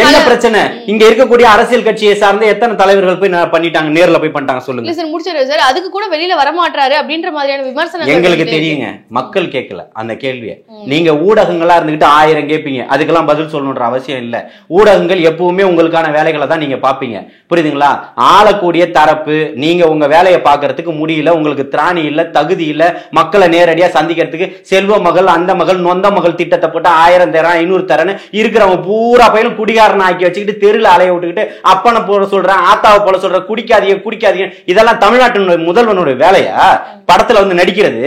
என்ன பிரச்சனை? இங்க இருக்கக்கூடிய அரசியல் கட்சியை சார்ந்த எத்தனை தலைவர்கள் போய் பண்ணிட்டாங்க, நேர்ல போய் பண்ணிட்டாங்க சொல்லுங்க. சார் முடிச்சிரு சார், அதுக்கு கூட வெளியில வர மாட்டாரு அப்படின்ற மாதிரியான விமர்சனம் எங்களுக்கு தெரியுங்க. மக்கள் கேட்கல அந்த கேள்வியை. நீங்க ஊடகங்களா இருந்துகிட்டு 1000 கேட்பீங்க, அதுக்கெல்லாம் பதில் சொல்லணும்ன்ற அவசியம் இல்ல. ஊடகங்கள் எப்பவுமே உங்களுக்கான வேலைகளை தான் நீங்க பாப்பீங்க, புரியுதுங்களா? ஆளக்கூடிய தரப்பு நீங்க உங்க வேலையை பாக்குறதுக்கு முடியல, உங்களுக்கு திராணி இல்ல, தகுதி இல்ல, மக்களை நேரடியா சந்திக்கிறதுக்கு செல்வ மகள் அந்த மகள் நொந்த மகள் திட்டத்தை போட்டு 1000 தரேன் 500 தரேன்னு இருக்கிறவங்க பூரா பயிலும் குடிகாரன் ஆக்கி வச்சுக்கிட்டு தெருல அலைய விட்டுக்கிட்டு அப்பனை போல சொல்றேன், ஆத்தாவை போல சொல்ற, குடிக்காதீங்க. இதெல்லாம் தமிழ்நாட்டின் முதல்வனுடைய வேலையா? படத்துல வந்து நடிக்கிறது,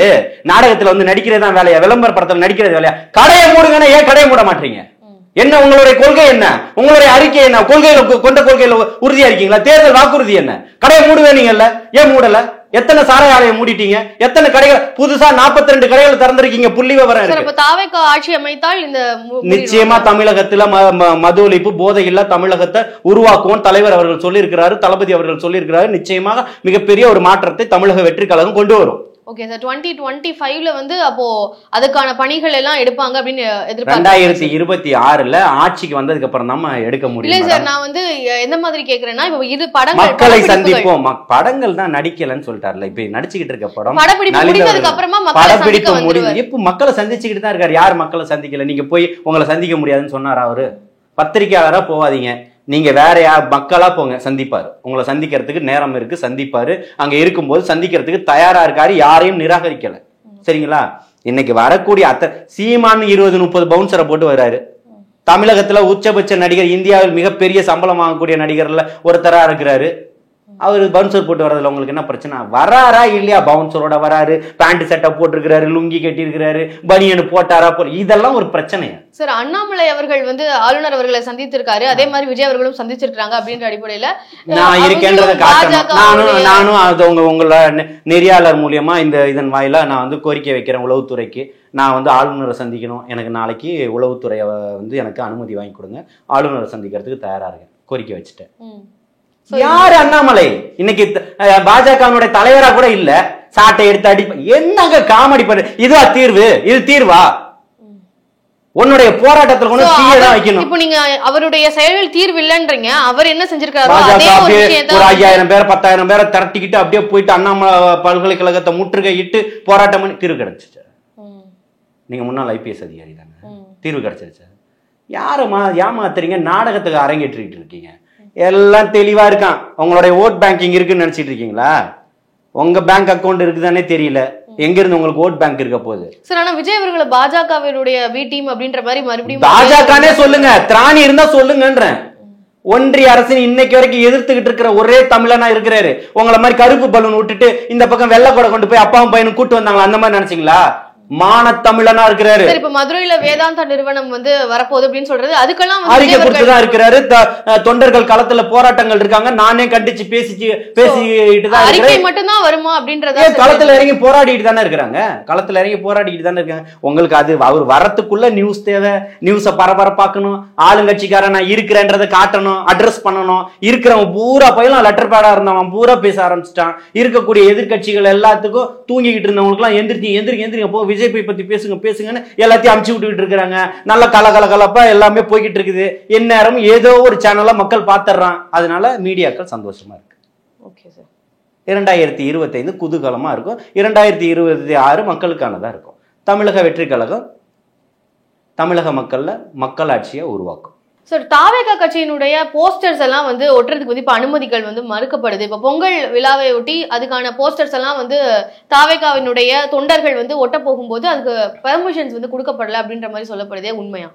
நாடகத்துல வந்து நடிக்கிறது தான் வேலையா? விளம்பர படத்துல நடிக்கிறது வேலையா? கடையை மூடுங்கன்னா ஏன் கடையை மூட மாட்டீங்க? என்ன உங்களுடைய கொள்கை? என்ன உங்களுடைய அறிக்கை? என்ன கொள்கையில உறுதியா இருக்கீங்களா? தேர்தல் வாக்குறுதி என்ன? கடையை மூடுவேனீங்கல்ல, ஏன் மூடல? எத்தனை சாராய ஆலையை மூடிட்டீங்க? எத்தனை கடைகள் புதுசா 42 கடைகள் திறந்திருக்கீங்க? புள்ளி விவரம் இருக்கு. தாவேகா ஆட்சி அமைத்தால் இந்த நிச்சயமா தமிழகத்துல மது ஒழிப்பு, போதை இல்ல தமிழகத்தை உருவாக்குவோம் தலைவர் அவர்கள் சொல்லி இருக்கிறாரு, தளபதி அவர்கள் சொல்லி இருக்கிறாரு. நிச்சயமாக மிகப்பெரிய ஒரு மாற்றத்தை தமிழக வெற்றி கழகம் கொண்டு வரும். ஓகே சார், 2025ல வந்து அப்போ அதுக்கான பணிகள் எல்லாம் எடுப்பாங்க அப்படின்னு எதிர்பார்க்கிறேன். 2026ல ஆட்சிக்கு வந்ததுக்கு அப்புறம் தான் எடுக்க முடியும். இல்ல சார், நான் வந்து எந்த மாதிரி கேக்குறேன்னா, இப்போ இது படங்கள் மக்களை சந்திப்போம், படங்கள் தான் நடிக்கலன்னு சொல்லிட்டாருல. இப்ப நடிச்சுக்கிட்டு இருக்க படம் படப்பிடிப்பு முடிஞ்சதுக்கு அப்புறமா படப்பிடிப்பு முடிஞ்சு இப்ப மக்களை சந்திச்சுக்கிட்டு தான் இருக்காரு. யார் மக்களை சந்திக்கல? நீங்க போய் உங்களை சந்திக்க முடியாதுன்னு சொன்னாரா அவரு? பத்திரிக்கையாளரா போவாதீங்க, நீங்க வேற யார் மக்களா போங்க, சந்திப்பாரு. உங்களை சந்திக்கிறதுக்கு நேரம் இருக்கு, சந்திப்பாரு. அங்க இருக்கும்போது சந்திக்கிறதுக்கு தயாரா இருக்காரு, யாரையும் நிராகரிக்கல. சரிங்களா? இன்னைக்கு வரக்கூடிய சீமான் 20-30 பவுன்சரை போட்டு வர்றாரு. தமிழகத்துல உச்சபட்ச நடிகர், இந்தியாவில் மிகப்பெரிய சம்பளம் வாங்கக்கூடிய நடிகர்ல ஒருத்தரா இருக்கிறாரு. அவரு பவுன்சர் போட்டு வர்றதுல உங்களுக்கு என்ன பிரச்சனை? வராரா இல்லையா? பவுன்சரோட வராரு, பேண்ட் செட்டை போட்டிருக்கிறாரு, லுங்கி கட்டி இருக்கிறாரு, பனியனு போட்டாரா? இதெல்லாம் ஒரு பிரச்சனையா சார்? அண்ணாமலை அவர்கள் வந்து ஆளுநர் அவர்களை சந்தித்திருக்காரு, அதே மாதிரி விஜய் அவர்களும் சந்திச்சிருக்காங்க அப்படின்ற அடிப்படையில நான் இருக்கேன்றதை காட்டணும். நானும் அது உங்களோட நெறியாளர் மூலியமா இதன் வாயிலா நான் வந்து கோரிக்கை வைக்கிறேன் உளவுத்துறைக்கு. நான் வந்து ஆளுநரை சந்திக்கணும், எனக்கு நாளைக்கு உளவுத்துறையை வந்து எனக்கு அனுமதி வாங்கி கொடுங்க, ஆளுநரை சந்திக்கிறதுக்கு தயாரா இருக்கேன், கோரிக்கை வச்சுட்டேன். யாரு அண்ணாமலை? இன்னைக்கு பாஜக தலைவரா கூட இல்ல, சாட்டை எடுத்து அடிப்ப. என்னங்க காமெடி பண்ண? இதுவா தீர்வு? இது தீர்வா? உன்னுடைய போராட்டத்துல கொண்டு தீயதான் வைக்கணும். இப்போ நீங்க அவருடைய செயல்கள் தீர்வு இல்லன்றீங்க, அவர் என்ன செஞ்சிருக்காரு? ஒரு 5000 பேர் 10,000 பேரை திரட்டிக்கிட்டு அப்படியே போயிட்டு அண்ணாமலை பல்கலைக்கழகத்தை முற்றுகையிட்டு போராட்டம் பண்ணி தீர்வு கிடைச்சிச்சு. நீங்க முன்னாள் ஐபிஎஸ் அதிகாரி தானே, தீர்வு கிடைச்சிருச்சு. யாருமா ஏமாத்துறீங்க? நாடகத்துக்கு அரங்கேற்றிட்டு இருக்கீங்க. எல்லாம் தெளிவா இருக்கான். உங்களுடைய ஓட் பேங்கிங் இருக்குன்னு நினைச்சிட்டு இருக்கீங்களா? உங்க பேங்க் அக்கௌண்ட் இருக்குதானே தெரியல, எங்க இருந்து உங்களுக்கு ஓட் பேங்க் இருக்க போகுது? சார், ஆனா விஜய் அவர்களை பாஜகவினுடைய பி டீம் அப்படின்ற மாதிரி மறுபடியும் பாஜகனே சொல்லுங்க, திராணி இருந்தா சொல்லுங்கன்றேன். ஒன்றிய அரசு இன்னைக்கு வரைக்கும் எதிர்த்துக்கிட்டு இருக்கிற ஒரே தமிழனா இருக்கிறாரு. உங்களை மாதிரி கருப்பு பலூன் விட்டுட்டு இந்த பக்கம் வெள்ளை கூட கொண்டு போய் அப்பாவும் பையனும் கூட்டு வந்தாங்களா? அந்த மாதிரி நினைச்சீங்களா? மானத்தமிழனா இருக்கிறாரு. இப்ப மதுரையில வேதாந்தா நிறுவனம் வந்து வரப்போகுது அப்படின்னு சொல்றது, அதுக்கெல்லாம் அறிக்கை கொடுத்துதான் இருக்கிறாரு. தொண்டர்கள் களத்துல போராட்டங்கள் இருக்காங்க, நானே கண்டிச்சு பேசிட்டு தான். அறிக்கை மட்டும் தான் வருமா அப்படின்றத களத்துல இறங்கி போராடிட்டு தானே இருக்காங்க. களத்துல இறங்கி போராடிட்டு தானே இருக்காங்க. உங்களுக்கு அது அவர் வரத்துக்குள்ள நியூஸ் தேவை, நியூஸ பரபரப்பாக்கணும், ஆளுங்கட்சிக்காரன் நான் இருக்கிறேன்றதை காட்டணும், அட்ரஸ் பண்ணணும். இருக்கிறவன் பூரா பயிலும் லெட்டர் பேடா இருந்தவன் பூரா பேச ஆரம்பிச்சிட்டான். இருக்கக்கூடிய எதிர்கட்சிகள் எல்லாத்துக்கும் தூங்கிக்கிட்டு இருந்தவங்களுக்கு எல்லாம் எந்திரிக்க போ, விஜய் பத்தி பேசுங்கன்னு எல்லாத்தையும் அமுச்சு விட்டுக்கிட்டு இருக்காங்க. நல்ல கலகலப்பா எல்லாமே போய்கிட்டு இருக்குது. எந்நேரம் ஏதோ ஒரு சேனல்ல மக்கள் பாத்துறான். அதனால மீடியாக்கள் சந்தோஷமா இருக்கு. Okay sir. 2025 குதூகலமா இருக்கும். 2026 மக்களுக்கானதா இருக்கும். தமிழக வெற்றி கழகம் தமிழக மக்கள்ல மக்களாட்சியை உருவாக்கும். சார், தாவேகா கட்சியினுடைய போஸ்டர்ஸ் எல்லாம் வந்து ஒட்டுறதுக்கு வந்து இப்ப அனுமதிகள் வந்து மறுக்கப்படுது. இப்ப பொங்கல் விழாவை ஒட்டி அதுக்கான போஸ்டர்ஸ் எல்லாம் வந்து தாவேகாவினுடைய தொண்டர்கள் வந்து ஒட்ட போகும்போது அதுக்கு பெர்மிஷன்ஸ் வந்து கொடுக்கப்படல அப்படின்ற மாதிரி சொல்லப்படுதே, உண்மையா?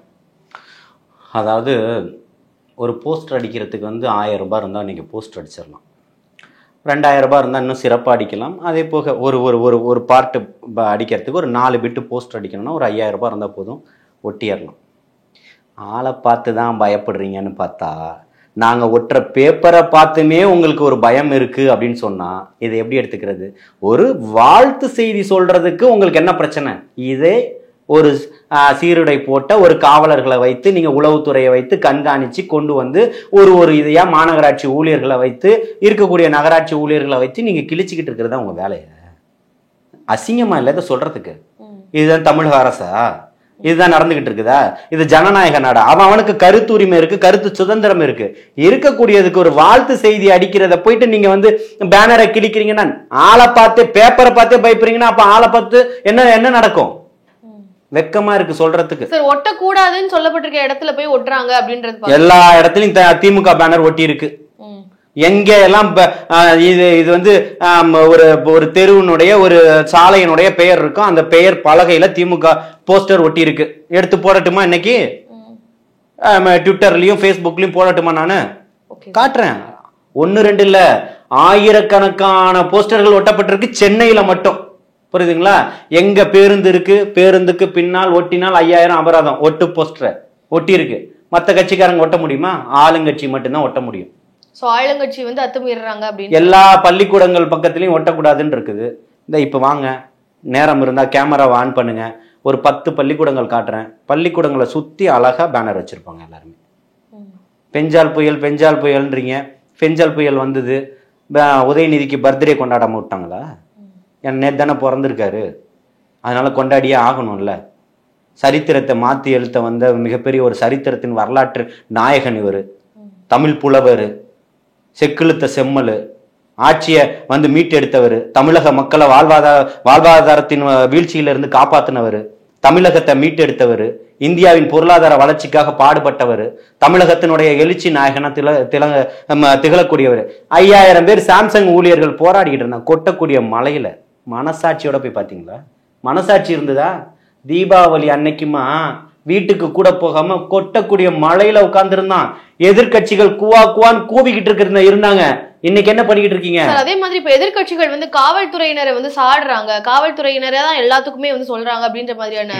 அதாவது ஒரு போஸ்டர் அடிக்கிறதுக்கு வந்து 1000 ரூபாய் இருந்தால் இன்னைக்கு போஸ்டர் அடிச்சிடலாம். 2000 ரூபாய் இருந்தால் இன்னும் சிறப்பாக அடிக்கலாம். அதே போக ஒரு ஒரு ஒரு ஒரு பார்ட்டு அடிக்கிறதுக்கு ஒரு 4 பிட்டு போஸ்டர் அடிக்கணும்னா ஒரு 5000 ரூபாய் இருந்தால் போதும், ஒட்டிடலாம். ஆளை பார்த்து தான் பயப்படுறீங்கன்னு பார்த்தா நாங்கள் ஒட்டுற பேப்பரை பார்த்துமே உங்களுக்கு ஒரு பயம் இருக்குது அப்படின்னு சொன்னால் இதை எப்படி எடுத்துக்கிறது? ஒரு வாழ்த்து செய்தி சொல்கிறதுக்கு உங்களுக்கு என்ன பிரச்சனை? இதே ஒரு சீருடை போட்ட ஒரு காவலர்களை வைத்து நீங்கள் உளவுத்துறையை வைத்து கண்காணித்து கொண்டு வந்து ஒரு இதையா மாநகராட்சி ஊழியர்களை வைத்து இருக்கக்கூடிய நகராட்சி ஊழியர்களை வைத்து நீங்கள் கிழிச்சிக்கிட்டு இருக்கிறது தான் உங்கள் வேலையை. அசிங்கமாக இல்லை இதை சொல்கிறதுக்கு? இதுதான் தமிழக அரசா? இதுதான் நடந்துகிட்டு இருக்குதா? இது ஜனநாயக நாடா? அவனுக்கு கருத்து உரிமை இருக்கு, கருத்து சுதந்திரம் இருக்கு. இருக்கக்கூடியதுக்கு ஒரு வாழ்த்து செய்தி அடிக்கிறத போயிட்டு நீங்க வந்து பேனரை கிழிக்கிறீங்கன்னா, ஆளை பார்த்து பேப்பரை பார்த்தே பயப்படுறீங்கன்னா அப்ப ஆளை பார்த்து என்ன நடக்கும்? வெக்கமா இருக்கு சொல்றதுக்கு. சார், ஒட்டக்கூடாதுன்னு சொல்லப்பட்டிருக்க இடத்துல போய் ஒட்டுறாங்க அப்படின்றது எல்லா இடத்துலயும் திமுக பேனர் ஒட்டி இருக்கு. எங்க எல்லாம் இது வந்து ஒரு தெருவினுடைய ஒரு சாலையினுடைய பெயர் இருக்கும், அந்த பெயர் பலகையில திமுக போஸ்டர் ஒட்டி இருக்கு. எடுத்து போடட்டுமா? இன்னைக்கு ட்விட்டர்லயும் ஃபேஸ்புக்லயும் போடட்டுமா? நானு காட்டுறேன். 1 2 இல்ல, ஆயிரக்கணக்கான போஸ்டர்கள் ஒட்டப்பட்டிருக்கு சென்னையில மட்டும். புரியுதுங்களா? எங்க பேருந்து இருக்கு, பேருந்துக்கு பின்னால் ஒட்டினால் 5000 அபராதம். ஒட்டு போஸ்டர் ஒட்டி இருக்கு. மற்ற கட்சிக்காரங்க ஒட்ட முடியுமா? ஆளுங்கட்சி மட்டும்தான் ஒட்ட முடியும். ஆளுங்கட்சி வந்து அத்துமீறாங்க அப்படின்னு எல்லா பள்ளிக்கூடங்கள் பக்கத்துலயும் ஒட்டக்கூடாதுன்னு இருக்குது. இந்த இப்ப வாங்க, நேரம் இருந்தா கேமராவை ஆன் பண்ணுங்க, ஒரு 10 பள்ளிக்கூடங்கள் காட்டுறேன். பள்ளிக்கூடங்களை சுத்தி அழகா பேனர் வச்சிருப்பாங்க எல்லாருமே. பெஞ்சால் புயல் பெஞ்சால் புயல்ன்றீங்க. பெஞ்சால் புயல் வந்தது, உதயநிதிக்கு பர்த்டே கொண்டாடாம விட்டாங்களா? என் நேத்து தானே பிறந்திருக்காரு, அதனால கொண்டாடியே ஆகணும்ல. சரித்திரத்தை மாத்தி எழுத்த வந்த மிகப்பெரிய ஒரு சரித்திரத்தின் வரலாற்று நாயகன் இவர். தமிழ் புலவர், செக்கிழுத்த செம்மல், ஆட்சியை வந்து மீட்டெடுத்தவர், தமிழக மக்களை வாழ்வாதாரத்தின் வீழ்ச்சியிலிருந்து காப்பாத்தினவர், தமிழகத்தை மீட்டெடுத்தவர், இந்தியாவின் பொருளாதார வளர்ச்சிக்காக பாடுபட்டவர், தமிழகத்தினுடைய எழுச்சி நாயகனா திகழக்கூடியவர். 5000 பேர் சாம்சங் ஊழியர்கள் போராடிக்கிட்டு இருந்தாங்க கொட்டக்கூடிய மலையில. மனசாட்சியோட போய் பாத்தீங்களா? மனசாட்சி இருந்ததா? தீபாவளி அன்னைக்குமா வீட்டுக்கு கூட போகாம கொட்டக்கூடிய மழையில உட்கார்ந்து இருந்தான். எதிர்கட்சிகள் குவா குவான்னு கூவிக்கிட்டு இருந்தாங்க. இன்னைக்கு என்ன பண்ணிக்கிட்டு இருக்கீங்க? அதே மாதிரி இப்ப எதிர்கட்சிகள் வந்து காவல்துறையினரை வந்து சாடுறாங்க, காவல்துறையினரை தான் எல்லாத்துக்குமே வந்து சொல்றாங்க அப்படின்ற மாதிரியான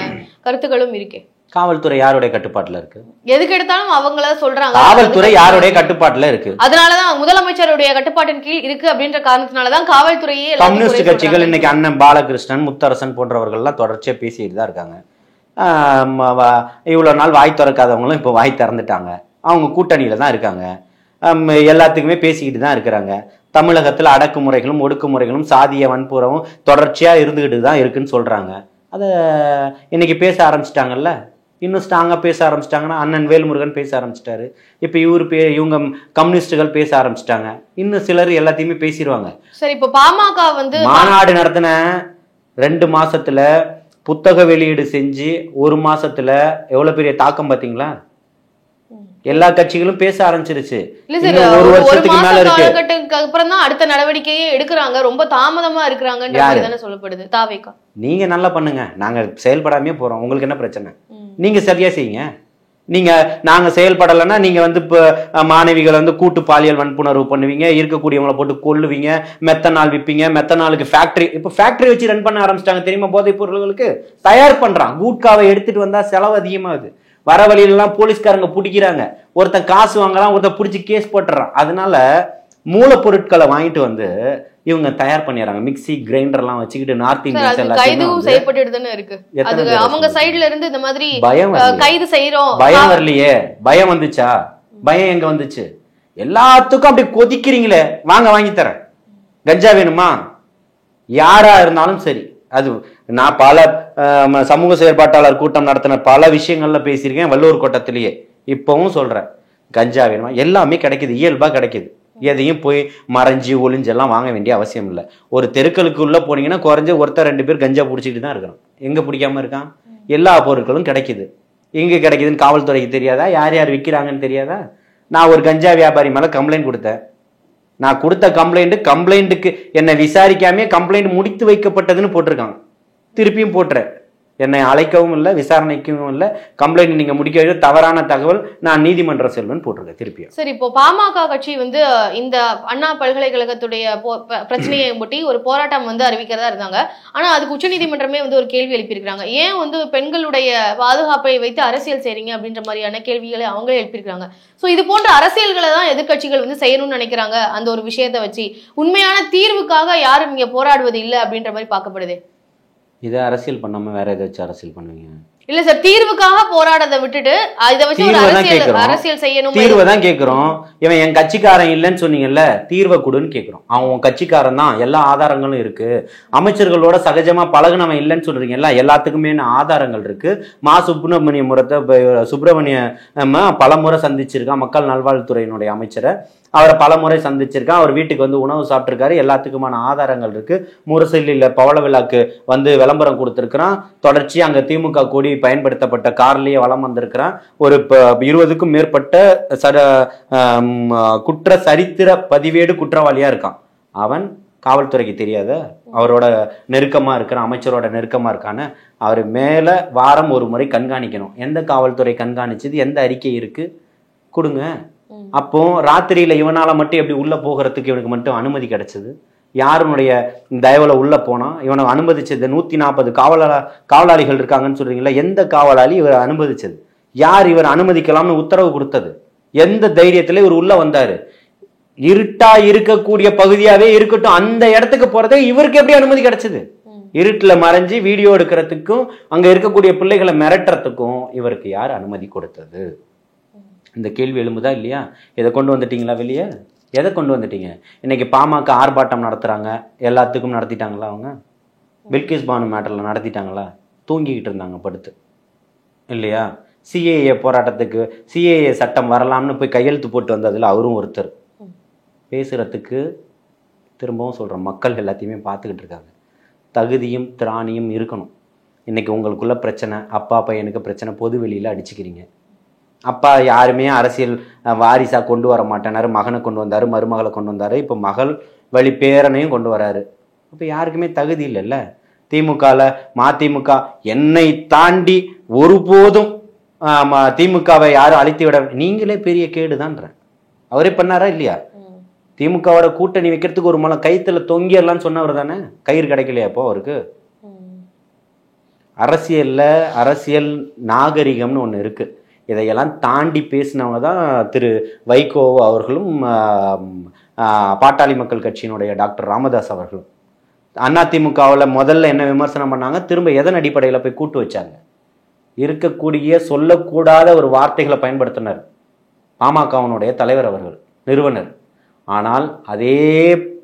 கருத்துக்களும் இருக்கு. காவல்துறை யாருடைய கட்டுப்பாட்டுல இருக்கு? எதுக்கு எடுத்தாலும் அவங்கள சொல்றாங்க. காவல்துறை யாருடைய கட்டுப்பாட்டுல இருக்கு? அதனாலதான் முதலமைச்சருடைய கட்டுப்பாட்டின் கீழ் இருக்கு அப்படின்ற காரணத்தினாலதான் காவல்துறையே. கம்யூனிஸ்ட் கட்சிகள் இன்னைக்கு அண்ணன் பாலகிருஷ்ணன், முத்தரசன் போன்றவர்கள் எல்லாம் தொடர்ச்சியா பேசிட்டு தான் இருக்காங்க. இவ்வளவு நாள் வாய் திறக்காதவங்களும் இப்ப வாய் திறந்துட்டாங்க. அவங்க கூட்டணியில தான் இருக்காங்க. எல்லாத்துக்குமே பேசிக்கிட்டு தான் இருக்கிறாங்க. தமிழகத்துல அடக்குமுறைகளும் ஒடுக்குமுறைகளும் சாதிய வன்புறவும் தொடர்ச்சியா இருந்துகிட்டு தான் இருக்குன்னு சொல்றாங்க. அத இன்னைக்கு பேச ஆரம்பிச்சிட்டாங்கல்ல. இன்னும் ஸ்ட்ராங்கா பேச ஆரம்பிச்சிட்டாங்கன்னா, அண்ணன் வேல்முருகன் பேச ஆரம்பிச்சிட்டாரு. இப்ப இவங்க கம்யூனிஸ்டுகள் பேச ஆரம்பிச்சிட்டாங்க. இன்னும் சிலர் எல்லாத்தையுமே பேசிடுவாங்க. சரி, இப்ப பாமக வந்து மாநாடு நடத்தின 2 மாசத்துல புத்தக வெளியீடு செஞ்சு 1 மாசத்துல எவ்வளவு பெரிய தாக்கம் பாத்தீங்களா? எல்லா கட்சிகளும் பேச ஆரம்பிச்சிருச்சு. ஒரு வருஷத்துக்கு மேல இருக்கு. அப்புறம் தான் அடுத்த நடவடிக்கையே எடுக்கிறாங்க. ரொம்ப தாமதமா இருக்கிறாங்கன்ற மாதிரி தானே சொல்லப்படுது தாவேகா. நீங்க நல்லா பண்ணுங்க, நாங்க செயல்படாமே போறோம். உங்களுக்கு என்ன பிரச்சனை? நீங்க சரியா செய்யுங்க. நாங்க செயல்படலைன்னா நீங்க வந்து இப்ப மாணவிகளை வந்து கூட்டு பாலியல் வன்புணர்வு பண்ணுவீங்க, இருக்கக்கூடியவங்களை போட்டு கொல்லுவீங்க, மெத்தனால் விற்பீங்க. மெத்தனாலுக்கு ஃபேக்டரி, இப்ப ஃபேக்டரி வச்சு ரன் பண்ண ஆரம்பிச்சிட்டாங்க தெரியுமா? போதைப் பொருள்களுக்கு தயார் பண்றான். கூட்காவை எடுத்துட்டு வந்தா செலவு அதிகமாகுது. வர வழியிலாம் போலீஸ்காரங்க பிடிக்கிறாங்க. ஒருத்தன் காசு வாங்கலாம், ஒருத்தன் பிடிச்சி கேஸ் போட்டுறான். அதனால மூலப்பொருட்களை வாங்கிட்டு வந்து இவங்க தயார் பண்ணிடுறாங்க. மிக்சி கிரைண்டர் எல்லாம் வச்சுக்கிட்டு நார்த் இந்தியன்ஸ் கைதும் செய்யப்பட்டு தானே இருக்கு. அவங்க சைடுல இருந்து இந்த மாதிரி கைது செய்யறோம். பயம் வரலையே. பயம் வந்துச்சா? பயம் எங்க வந்துச்சு? எல்லாத்துக்கும் அப்படி கொதிக்கிறீங்களே. வாங்க வாங்கி தரேன். கஞ்சா வேணுமா? யாரா இருந்தாலும் சரி. அது நான் பல சமூக செயற்பாட்டாளர் கூட்டம் நடத்தின பல விஷயங்கள்ல பேசியிருக்கேன், வள்ளுவர் கோட்டத்திலேயே. இப்பவும் சொல்றேன், கஞ்சா வேணுமா? எல்லாமே கிடைக்குது, இயல்பா கிடைக்குது. எதையும் போய் மறைஞ்சி ஒளிஞ்செல்லாம் வாங்க வேண்டிய அவசியம் இல்லை. ஒரு தெருக்களுக்கு உள்ள போனீங்கன்னா குறைஞ்ச ஒருத்தர் 2 பேர் கஞ்சா பிடிச்சிட்டு தான் இருக்கிறான். எங்க பிடிக்காம இருக்கான்? எல்லா பொருட்களும் கிடைக்குது. எங்க கிடைக்குதுன்னு காவல்துறைக்கு தெரியாதா? யார் யார் விற்கிறாங்கன்னு தெரியாதா? நான் ஒரு கஞ்சா வியாபாரி மேல கம்ப்ளைண்ட் கொடுத்தேன். நான் கொடுத்த கம்ப்ளைண்ட்டுக்கு என்னை விசாரிக்காமே கம்ப்ளைண்ட் முடித்து வைக்கப்பட்டதுன்னு போட்டிருக்காங்க. திருப்பியும் போட்டுறேன். என்னை அழைக்கவும் இல்லை, விசாரணைக்கவும் இல்லை, கம்ப்ளைண்ட் நீங்க முடிக்க தவறான தகவல், நான் நீதிமன்றம் செல்வேன்னு போட்டிருக்கேன் திருப்பியும். சரி, இப்போ பாமக கட்சி வந்து இந்த அண்ணா பல்கலைக்கழகத்துடைய பிரச்சனையை ஒட்டி ஒரு போராட்டம் வந்து அறிவிக்கிறதா இருந்தாங்க. ஆனா அதுக்கு உச்சநீதிமன்றமே வந்து ஒரு கேள்வி எழுப்பியிருக்காங்க. ஏன் வந்து பெண்களுடைய பாதுகாப்பை வைத்து அரசியல் செய்றீங்க அப்படின்ற மாதிரியான கேள்விகளை அவங்களே எழுப்பியிருக்காங்க. ஸோ இது போன்ற அரசியல்களை தான் எதிர்கட்சிகள் வந்து செய்யணும்னு நினைக்கிறாங்க. அந்த ஒரு விஷயத்தை வச்சு உண்மையான தீர்வுக்காக யாரும் இங்க போராடுவது இல்லை அப்படின்ற மாதிரி பார்க்கப்படுது. இதை அரசியல் பண்ணாம வேற எதை வச்சு அரசியல் பண்ணுவீங்க? இல்ல சார், தீர்வுக்காக போராடதை விட்டுட்டு இதை வச்சு ஒரு அரசியல் செய்யணும். தீர்வை தான் கேட்கிறோம். இவன் என் கட்சிக்காரன் இல்லைன்னு சொன்னீங்கல்ல, தீர்வை கொடுன்னு கேட்கிறோம். அவன் கட்சிக்காரன் தான், எல்லா ஆதாரங்களும் இருக்கு. அமைச்சர்களோட சகஜமா பழகுனவன் இல்லைன்னு சொல்றீங்கல்ல, எல்லாத்துக்குமே ஆதாரங்கள் இருக்கு. சுப்பிரமணியம் பலமுறை சந்திச்சிருக்கான் மக்கள் நல்வாழ்வுத்துறையினுடைய அமைச்சரை. அவரை பலமுறை சந்திச்சிருக்கான். அவர் வீட்டுக்கு வந்து உணவு சாப்பிட்டிருக்காரு. எல்லாத்துக்குமான ஆதாரங்கள் இருக்கு. முரசொலியில பவள விழாக்கு வந்து விளம்பரம் கொடுத்திருக்கிறான். தொடர்ச்சி அங்க திமுக கொடி பயன்படுத்தப்பட்ட கார்லயே வலம் வந்திருக்கிறான். ஒரு 20க்கும் மேற்பட்ட குற்ற சரித்திர பதிவேடு குற்றவாளியா இருக்கான். அவன் காவல்துறைக்கு தெரியாத, அவரோட நெருக்கமா இருக்கிற அமைச்சரோட நெருக்கமா இருக்கான, அவர் மேல வாரம் ஒரு முறை கண்காணிக்கணும். எந்த காவல்துறை கண்காணிச்சது, எந்த அறிக்கை இருக்கு கொடுங்க. அப்போ ராத்திரியில இவனால மட்டும் எப்படி உள்ள போகிறதுக்கு இவனுக்கு மட்டும் அனுமதி கிடைச்சது? யாருடைய தயவுல உள்ள போனா? இவனை அனுமதிச்சது 140 காவலாளிகள் இருக்காங்கன்னு சொல்றீங்களா, எந்த காவலாளி இவர் அனுமதிச்சது? யார் இவர் அனுமதிக்கலாம்னு உத்தரவு கொடுத்தது? எந்த தைரியத்துல இவர் உள்ள வந்தாரு? இருட்டா இருக்கக்கூடிய பகுதியாவே இருக்கட்டும், அந்த இடத்துக்கு போறதே இவருக்கு எப்படி அனுமதி கிடைச்சது? இருட்டுல மறைஞ்சு வீடியோ எடுக்கிறதுக்கும் அங்க இருக்கக்கூடிய பிள்ளைகளை மிரட்டுறதுக்கும் இவருக்கு யார் அனுமதி கொடுத்தது? இந்த கேள்வி எழும்புதா இல்லையா? இதை கொண்டு வந்துட்டீங்களா வெளியே? எதை கொண்டு வந்துட்டீங்க? இன்னைக்கு பாமக ஆர்ப்பாட்டம் நடத்துறாங்க, எல்லாத்துக்கும் நடத்திட்டாங்களா? அவங்க பில்கிஸ் பானு மேட்டர்ல நடத்திட்டாங்களா? தூங்கிக்கிட்டு இருந்தாங்க படுத்து இல்லையா? சிஏஏ போராட்டத்துக்கு சிஏஏ சட்டம் வரலாம்னு போய் கையெழுத்து போட்டு வந்ததுல அவரும் ஒருத்தர். பேசுறதுக்கு திரும்பவும் சொல்றோம், மக்கள் எல்லாத்தையுமே பார்த்துக்கிட்டு இருக்காங்க. தகுதியும் திராணியும் இருக்கணும். இன்னைக்கு உங்களுக்குள்ள பிரச்சனை, அப்பா பையனுக்கு பிரச்சனை, பொது வெளியில அடிச்சுக்கிறீங்க. அப்பா யாருமே அரசியல் வாரிசா கொண்டு வர மாட்டேனாரு, மகனை கொண்டு வந்தாரு, மருமகளை கொண்டு வந்தாரு, இப்போ மகள் வழி பேரனையும் கொண்டு வராரு. அப்போ யாருக்குமே தகுதி இல்லைல்ல. திமுகவில் மதிமுக என்னை தாண்டி ஒருபோதும் திமுகவை யாரும் அழித்து விட, நீங்களே பெரிய கேடுதான்ற. அவரே பண்ணாரா இல்லையா? திமுகவோட கூட்டணி வைக்கிறதுக்கு ஒரு மலம் கைத்துல தொங்கிடலான்னு சொன்னவர் தானே. கயிறு கிடைக்கலையா அப்போ அவருக்கு? அரசியல் நாகரிகம்னு ஒன்று இருக்கு. இதையெல்லாம் தாண்டி பேசினவங்க தான் திரு வைகோ அவர்களும் பாட்டாளி மக்கள் கட்சியினுடைய டாக்டர் ராமதாஸ் அவர்களும். அதிமுகவில் முதல்ல என்ன விமர்சனம் பண்ணாங்க, திரும்ப எதன் அடிப்படையில் போய் கூட்டு வச்சாங்க? இருக்கக்கூடிய சொல்லக்கூடாத ஒரு வார்த்தைகளை பயன்படுத்தினார் பாமகவினுடைய தலைவர் அவர்கள், நிறுவனர். ஆனால் அதே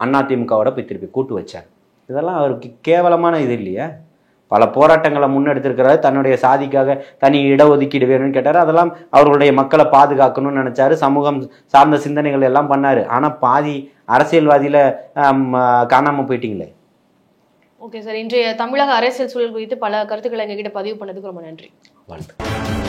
அதிமுகவோட போய் திருப்பி கூட்டு வச்சாங்க. இதெல்லாம் அவருக்கு கேவலமான இது இல்லையா? பல போராட்டங்களை முன்னெடுத்திருக்கிறாரு. தன்னுடைய சாதிக்காக தனி இடஒதுக்கீடு வேணும்னு கேட்டாரு. அதெல்லாம் அவர்களுடைய மக்களை பாதுகாக்கணும்னு நினைச்சாரு. சமூகம் சார்ந்த சிந்தனைகள் எல்லாம் பண்ணாரு. ஆனா பாதி அரசியல்வாதியில காணாம போயிட்டீங்களே. ஓகே சார், இன்றைய தமிழக அரசியல் சூழல் குறித்து பல கருத்துக்களை எங்ககிட்ட பதிவு பண்ணதுக்கு ரொம்ப நன்றி. வாழ்த்து.